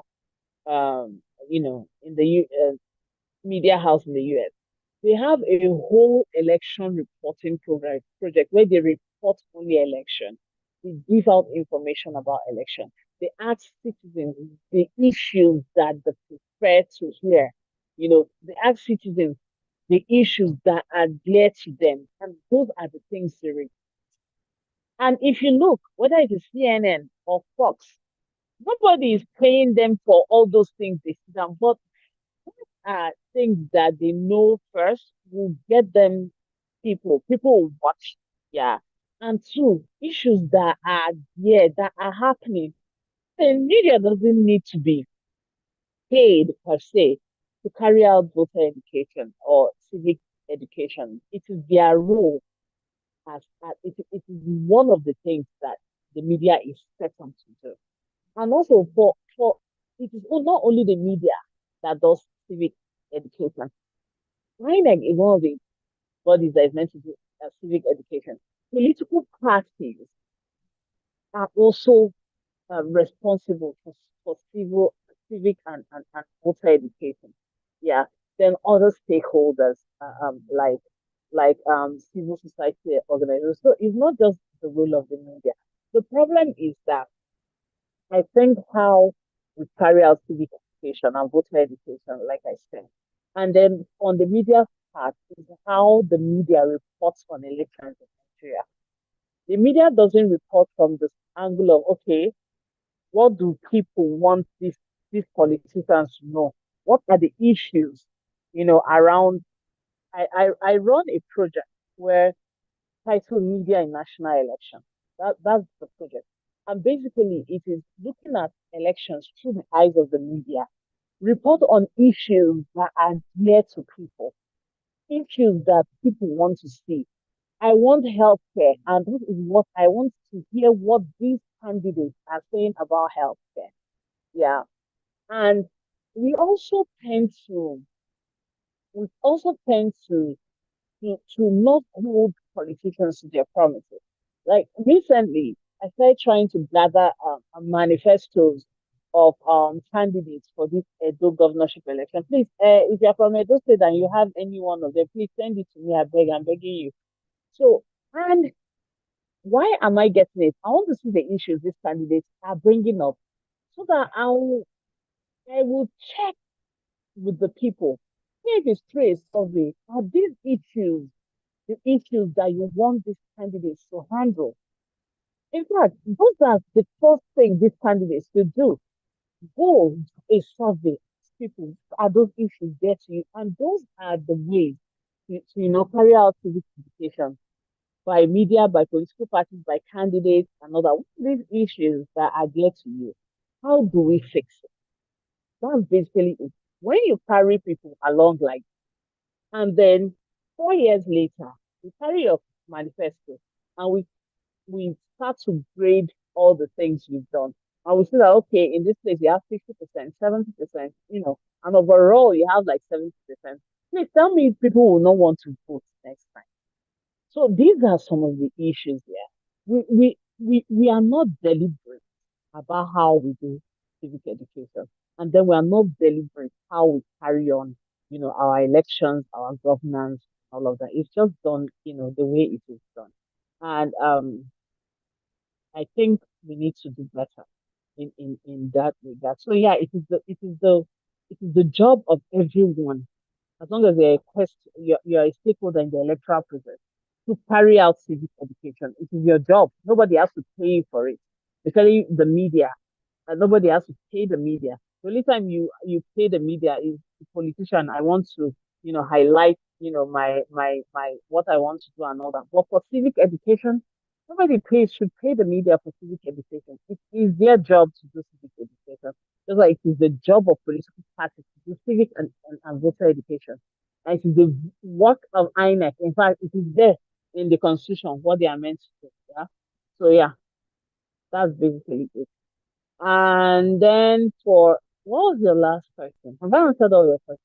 in the media house in the US. They have a whole election reporting project where they report only election. They give out information about election. They ask citizens the issues that they prefer to hear. They ask citizens the issues that are dear to them, and those are the things they report. And if you look, whether it is CNN or Fox, nobody is paying them for all those things they see them, but things that they know first will get them people will watch. Yeah. And two, issues that are there, that are happening. The media doesn't need to be paid per se to carry out voter education or civic education. It is their role it is one of the things that the media is set on to do. And also for it is not only the media that does civic education. INEC is one of the bodies that is meant to do civic education. Political parties are also responsible for civic and voter education. Yeah. Then other stakeholders, civil society organizations. So it's not just the role of the media. The problem is that I think how we carry out civic education and voter education, like I said, and then on the media part is how the media reports on elections in Nigeria. The media doesn't report from this angle of, okay, what do people want these politicians to know? What are the issues, around? I run a project where titled Media in National Election. That's the project. And basically it is looking at elections through the eyes of the media, report on issues that are dear to people, issues that people want to see. I want healthcare, and this is what I want to hear what these candidates are saying about healthcare. Yeah. And we also tend to we also tend to not hold politicians to their promises. Like recently, I started trying to gather manifestos of candidates for this Edo governorship election. Please, if you're from Edo State and you have any one of them, please send it to me. I beg, I'm begging you. So, and why am I getting it? I want to see the issues these candidates are bringing up so that I will check with the people. If it's through a survey, are these issues the issues that you want these candidates to handle? In fact, those are the first thing these candidates should do. Go do a survey. Ask people, are those issues there to you? And those are the ways to carry out civic education by media, by political parties, by candidates, and all that. What are these issues that are there to you? How do we fix it? That's basically it. When you carry people along like, and then 4 years later, we carry your manifesto and we start to grade all the things you've done. And we see that, okay, in this place you have 60%, 70%, and overall you have like 70%. Please tell me people will not want to vote next time. So these are some of the issues there. We are not deliberate about how we do civic education. And then we are not deliberate how we carry on, our elections, our governance, all of that. It's just done, the way it is done. And I think we need to do better in that regard. So yeah, it is the job of everyone, as long as you're a stakeholder in the electoral process, to carry out civic education. It is your job. Nobody has to pay you for it, especially the media. And nobody has to pay the media. The only time you pay the media is the politician. I want to, highlight, my what I want to do and all that. But for civic education, nobody should pay the media for civic education. It is their job to do civic education. Just like it is the job of political parties to do civic and voter education. And it is the work of INEC. In fact, it is there in the constitution what they are meant to do. Yeah. So yeah, that's basically it. And then for what was your last question? Have I answered all your questions?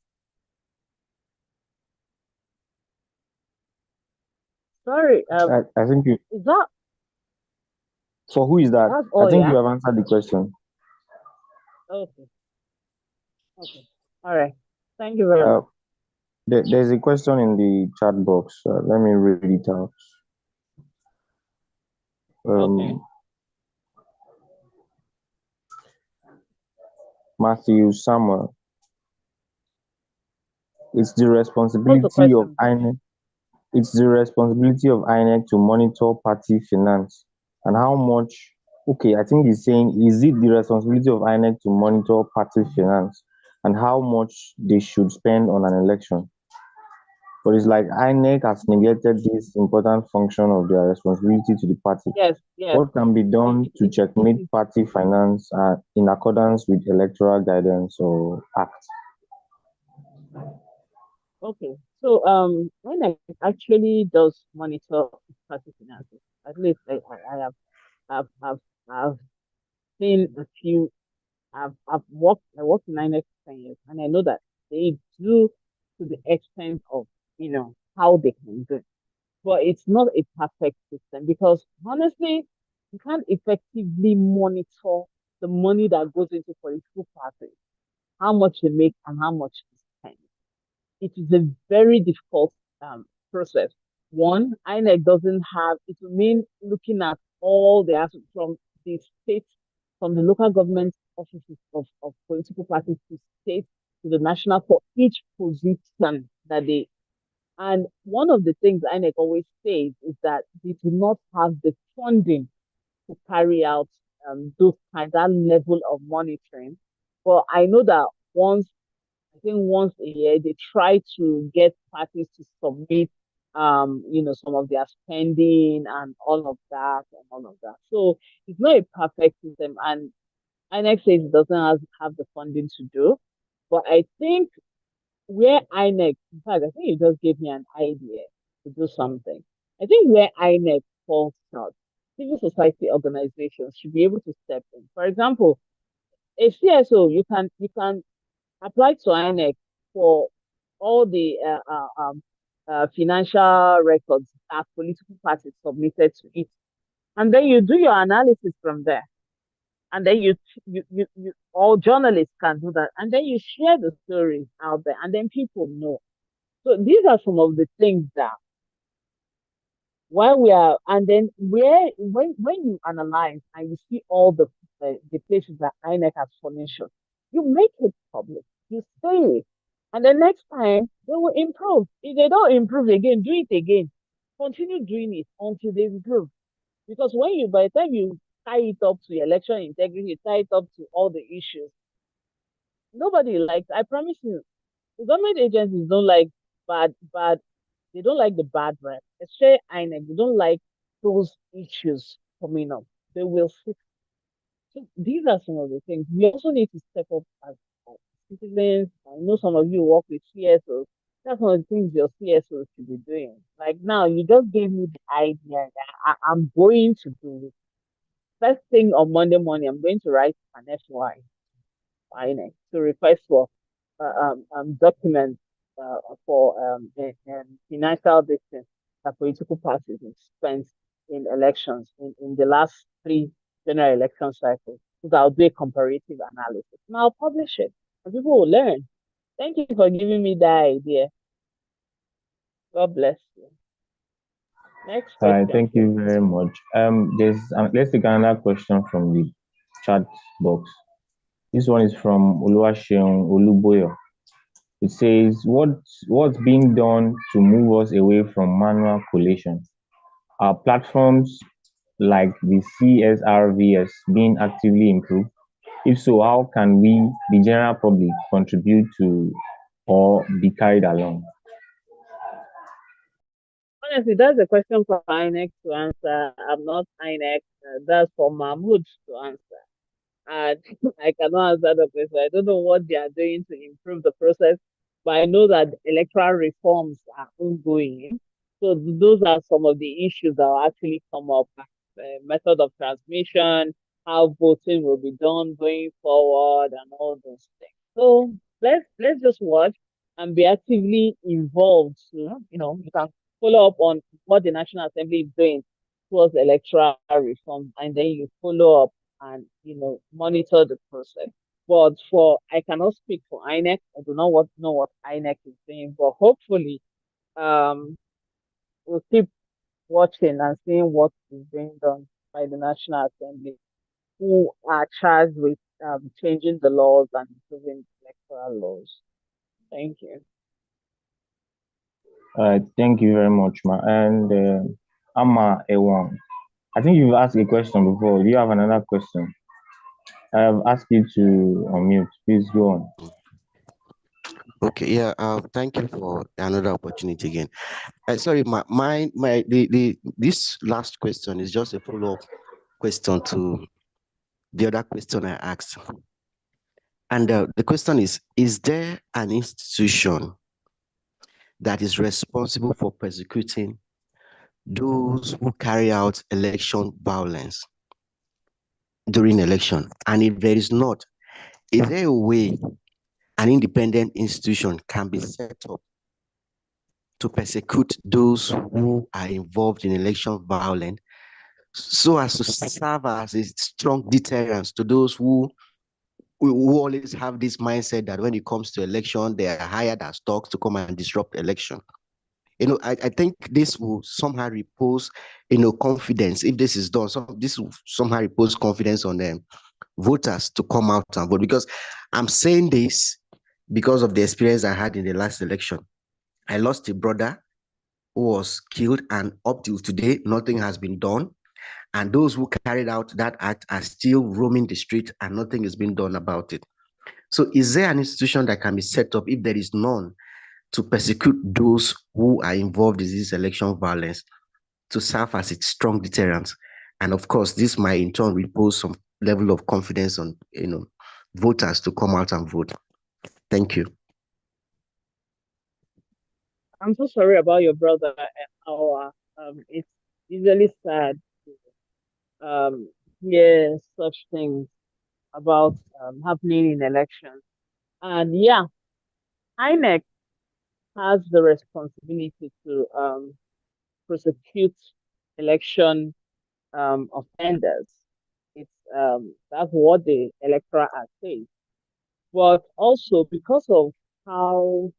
Sorry, I think you, is that for who is that? that's I all? think you Yeah. have answered the question. Okay. Okay. All right. Thank you very Uh, much. there's a question in the chat box. Let me read it out. Okay. Um, Matthew Samuel, it's the What's the responsibility of question, please? INEC. It's the responsibility of INEC to monitor party finance and how much. Okay, I think he's saying, is it the responsibility of INEC to monitor party finance and how much they should spend on an election? But it's like INEC has neglected this important function of their responsibility to the party. Yes. Yes. What can be done to It checkmate is party finance in accordance with electoral guidance or act? okay. So when I actually does monitor party finances, at least I have I've seen a few I worked in INEC 10 years, and I know that they do to the extent of, how they can do it. But it's not a perfect system because honestly, you can't effectively monitor the money that goes into political parties, how much they make and how much they spend. It is a very difficult process. One, INEC doesn't have, it will mean looking at all the assets from the state, from the local government offices of political parties to state to the national for each position that they. And one of the things INEC always says is that they do not have the funding to carry out that level of monitoring. But I know that once a year, they try to get parties to submit, some of their spending and all of that and all of that. So it's not a perfect system, and INEC says it doesn't have the funding to do. But I think where INEC, in fact, I think you just gave me an idea to do something. I think where INEC falls short, civil society organizations should be able to step in. For example, a CSO, you can apply to INEC for all the financial records that political parties submitted to it. And then you do your analysis from there. And then you all journalists can do that. And then you share the stories out there, and then people know. So these are some of the things that while we are, and then when you analyze and you see all the places that INEC has fallen short, you make it public. You say it, and the next time they will improve. If they don't improve again, do it again. Continue doing it until they improve. Because by the time you tie it up to election integrity, tie it up to all the issues, nobody likes. I promise you, the government agencies don't like bad. They don't like the bad rep. Especially INEC, they don't like those issues coming up. They will fix. So these are some of the things. We also need to step up as citizens. I know some of you work with CSOs. That's one of the things your CSOs should be doing. Like now, you just gave me the idea that I'm going to do it. First thing on Monday morning, I'm going to write an FY INEC to request for documents for financial distance that political parties have spent in elections in the last three general election cycles. So I'll do a comparative analysis. And I'll publish it, and people will learn. Thank you for giving me that idea. God bless you. Next All right, question. thank you very much. Let's take another question from the chat box. This one is from Oluwaseun Oluboyo. It says, what's being done to move us away from manual collation? Are platforms like the CSRVS being actively improved? If so, how can we, the general public, contribute to or be carried along? Honestly, that's a question for INEC to answer. I'm not INEC. That's for Mahmoud to answer. And I cannot answer the question. I don't know what they are doing to improve the process, but I know that electoral reforms are ongoing. So those are some of the issues that will actually come up. Method of transmission, how voting will be done going forward, and all those things. So let's just watch and be actively involved. You can follow up on what the National Assembly is doing towards electoral reform, and then you follow up and monitor the process. But I cannot speak for INEC. I do not know what INEC is doing, but hopefully, we'll keep watching and seeing what is being done by the National Assembly, who are charged with changing the laws and improving electoral laws. Thank you. Thank you very much, ma. And Amma Ewan, I think you've asked a question before. Do you have another question? I have asked you to unmute. Please go on. Okay, yeah. Thank you for another opportunity again. Sorry, this last question is just a follow-up question to the other question I asked. And the question is there an institution that is responsible for persecuting those who carry out election violence during election? And if there is not, Is there a way an independent institution can be set up to persecute those who are involved in election violence so as to serve as a strong deterrence to those who always have this mindset that when it comes to election, they are hired as dogs to come and disrupt election? I think this will somehow repose, confidence. If this is done, this will somehow repose confidence on them voters to come out and vote. Because I'm saying this because of the experience I had in the last election. I lost a brother who was killed, and up till today, nothing has been done. And those who carried out that act are still roaming the street, and nothing is being done about it. So is there an institution that can be set up, if there is none, to persecute those who are involved in this election violence, to serve as its strong deterrent? And of course, this might in turn repose some level of confidence on voters to come out and vote. Thank you. I'm so sorry about your brother. Our it's usually sad to hear such things about happening in elections. And yeah, INEC has the responsibility to prosecute election offenders. It's that's what the Electoral Act says. But also because of how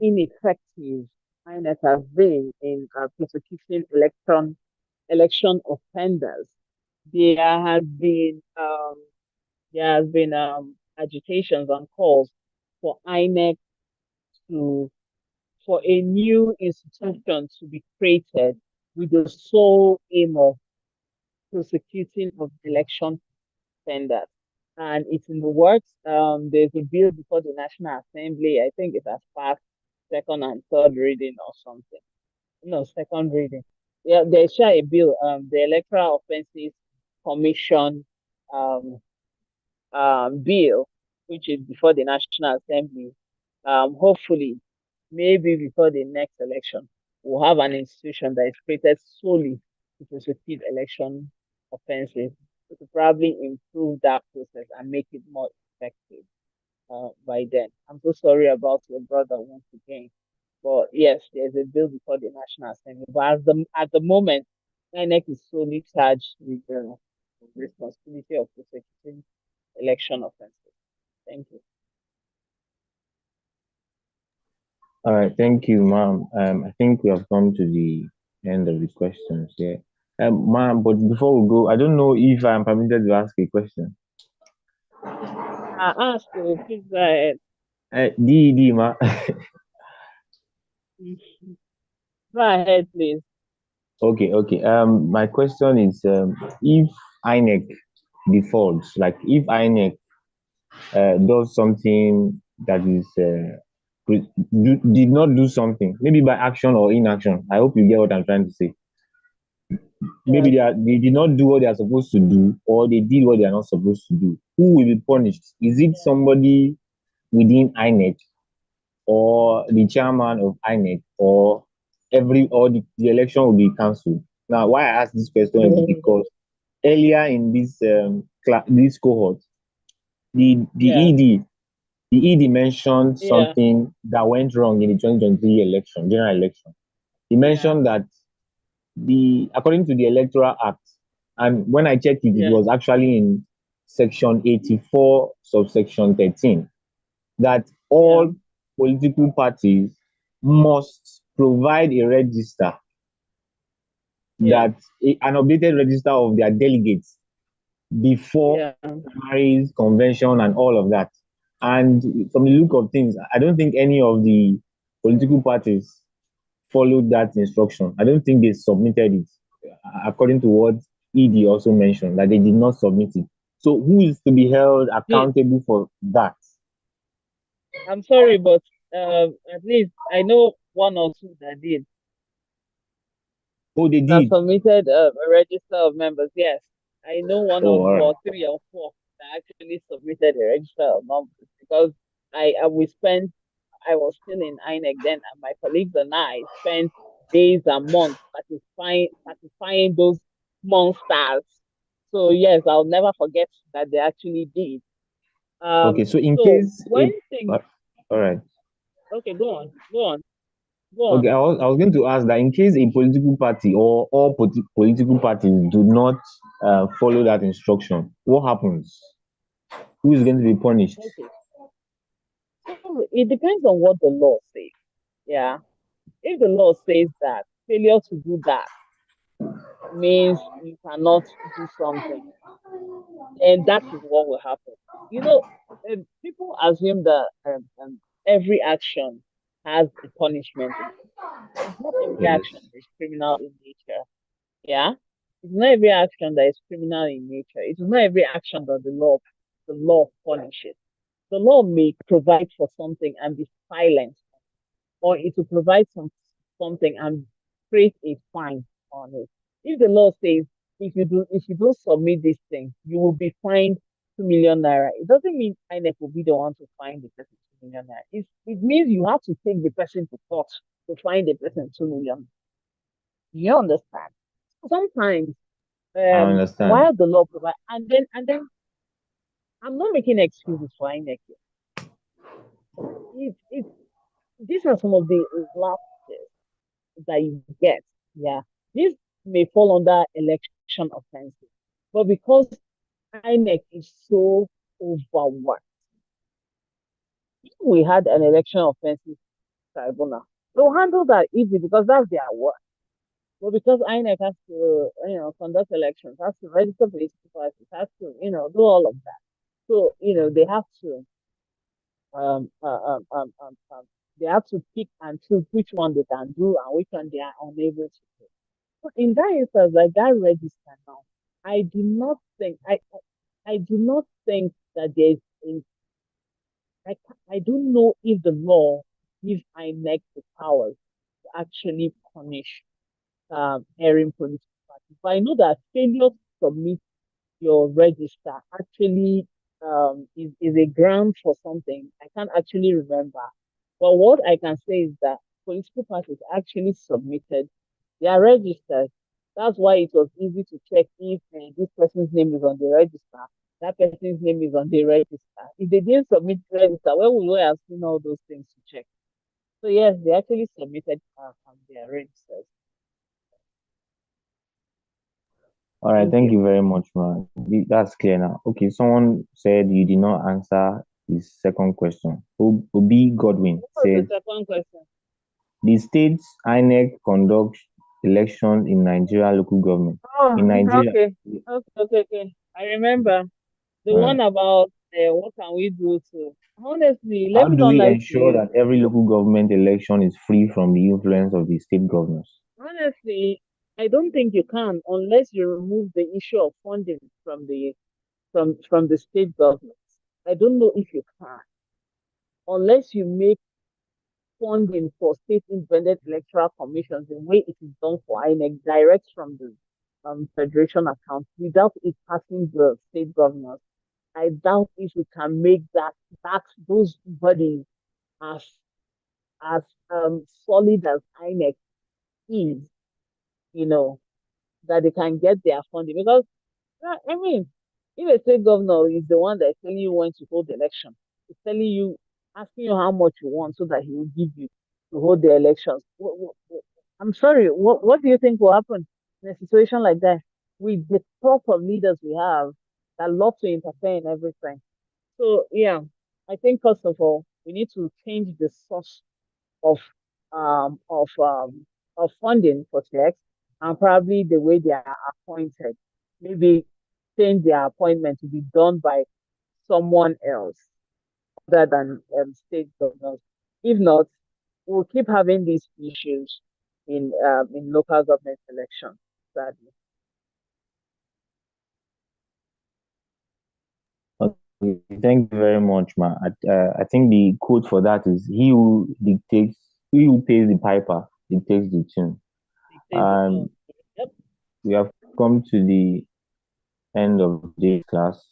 ineffective INEC has been in prosecuting election offenders, there has been agitations and calls for INEC to for a new institution to be created with the sole aim of prosecuting of election offenders. And it's in the works. There's a bill before the National Assembly. I think it has passed second and third reading or something. No, second reading. Yeah, there's a bill. The Electoral Offences Commission um, bill, which is before the National Assembly. Hopefully, maybe before the next election, we'll have an institution that is created solely to prosecute election offenses to probably improve that process and make it more effective by then. I'm so sorry about your brother once again. But yes, there's a bill before the National Assembly. But at the moment, INEC is solely charged with the responsibility of prosecuting election offenses. Thank you. All right, thank you, ma'am. I think we have come to the end of the questions here. Ma'am, but before we go, I don't know if I'm permitted to ask a question. Ask, please go ahead. DED, ma. Go ahead, please. Okay. My question is, if INEC defaults, like if INEC does something that is did not do something, maybe by action or inaction. I hope you get what I'm trying to say. Maybe Yes. they did not do what they are supposed to do, or they did what they are not supposed to do. Who will be punished? Is it somebody within INEC, or the chairman of INEC, or the election will be cancelled? Now, why I ask this question is because earlier in this cohort, the Yeah. ED mentioned Yeah. something that went wrong in the 2023 election, general election. He Yeah. mentioned that according to the Electoral Act, and when I checked it, it Yeah. was actually in section 84, subsection 13, that Yeah. all political parties must provide a register, Yeah. an updated register of their delegates before Yeah. primaries, convention, and all of that. And from the look of things, I don't think any of the political parties followed that instruction. I don't think they submitted it, according to what ED also mentioned, that they did not submit it. So who is to be held The, accountable for that? I'm sorry, but at least I know one or two that did. Oh, they That did. submitted a register of members. Yes, I know one Oh, or all two right. or three or four that actually submitted a register of members because I was still in INEC then, and my colleagues and I spent days and months satisfying those monsters So yes, I'll never forget that they actually did. Okay, so in So case when if things all right. okay, go Okay, on. I was going to ask that in case a political party or all political parties do not follow that instruction, what happens? Who is going to be punished? Okay. So it depends on what the law says. Yeah. If the law says that failure to do that means you cannot do something, then that is what will happen. You know, people assume that every action has a punishment in it. It's not every action Yes, that is criminal in nature. Yeah. It's not every action that is criminal in nature. It is not every action that the law punishes. The law may provide for something and be silent, or it will provide something and create a fine on it. If the law says if you don't submit this thing, you will be fined 2 million naira. It doesn't mean INEC will be the one to fine the person 2 million naira. It means you have to take the person to court to fine the person 2 million. You understand? Sometimes I understand. while the law provides, and then I'm not making excuses for INEC. It these are some of the lapses that you get. Yeah. This may fall under election offenses. But because INEC is so overworked, if we had an election offenses tribunal, they'll handle that easy because that's their work. But because INEC has to, conduct elections, has to register political parties, has to, do all of that. So, they have to um, uh, um, um, um, um, they have to pick and choose which one they can do and which one they are unable to do. So in that instance, like that register now, I do not think I do not think that there's in I don't know if the law gives INEC the powers to actually punish erring political parties. But I know that failure to submit your register actually is a ground for something. I can't actually remember. But what I can say is that political parties actually submitted their registers. That's why it was easy to check if this person's name is on the register, that person's name is on the register. If they didn't submit register, where would we have seen all those things to check? So yes, they actually submitted their registers. All right, Thank thank you. you very much, man. That's clear now. Okay, someone said you did not answer his second question. Obi Godwin What was the said second question? the state's INEC conducts elections in Nigeria local government. Oh, In Nigeria, okay. I remember the uh, one about what can we do to. Honestly, let how me do not we lie to ensure you. that every local government election is free from the influence of the state governors? Honestly, I don't think you can unless you remove the issue of funding from the state governments. I don't know if you can unless you make funding for state independent electoral commissions the way it is done for INEC direct from the federation account without it passing the state governors. I doubt if we can make that those bodies as as solid as INEC is, you know, that they can get their funding. Because I mean, if a state governor is the one that's telling you when to hold the election, he's telling you, asking you how much you want so that he will give you to hold the elections. I'm sorry, what do you think will happen in a situation like that? With the crop of leaders we have that love to interfere in everything. So yeah, I think first of all, we need to change the source of um of um of funding for checks and probably the way they are appointed. Maybe change their appointment to be done by someone else other than state governors. If not, we'll keep having these issues in local government elections. Sadly. Okay, thank you very much, man. I think the quote for that is he who pays the piper dictates the tune. It says the And tone. Yep. we have come to the end of this class.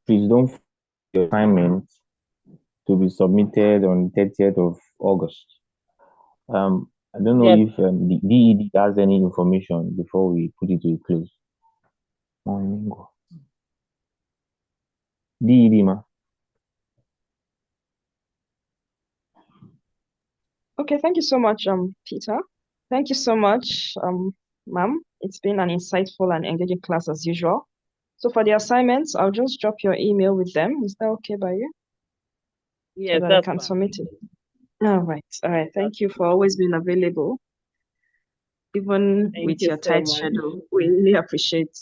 Please don't forget your assignment to be submitted on 30th of August. I don't know Yes. if the DED has any information before we put it to a close. Moningo. DED, ma. Okay, thank you so much, Peter. Thank you so much, ma'am. It's been an insightful and engaging class as usual. So for the assignments, I'll just drop your email with them. Is that okay by you? Yes, So that I that's can fine. submit it. All right. All right. Thank you for always being available, even Thank with you your so tight much. schedule. We really appreciate.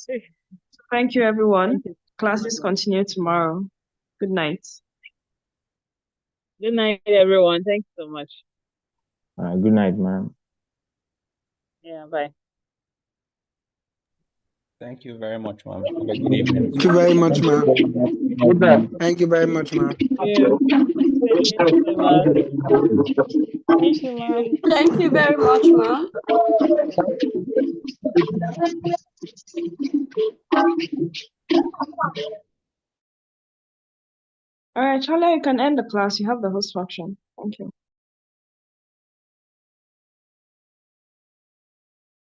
Thank you, everyone. Thank you. Classes continue tomorrow. Good night. Good night, everyone. Thanks so much. Good night, ma'am. Yeah, bye. Thank you very much, ma'am. Have a good evening. Thank you very much, ma'am. Good night. Thank you very much, ma'am. Yeah. Thank you so much. Thank you, ma'am. Thank you very much, ma'am. All right, Charlie, you can end the class. You have the host function. Thank you.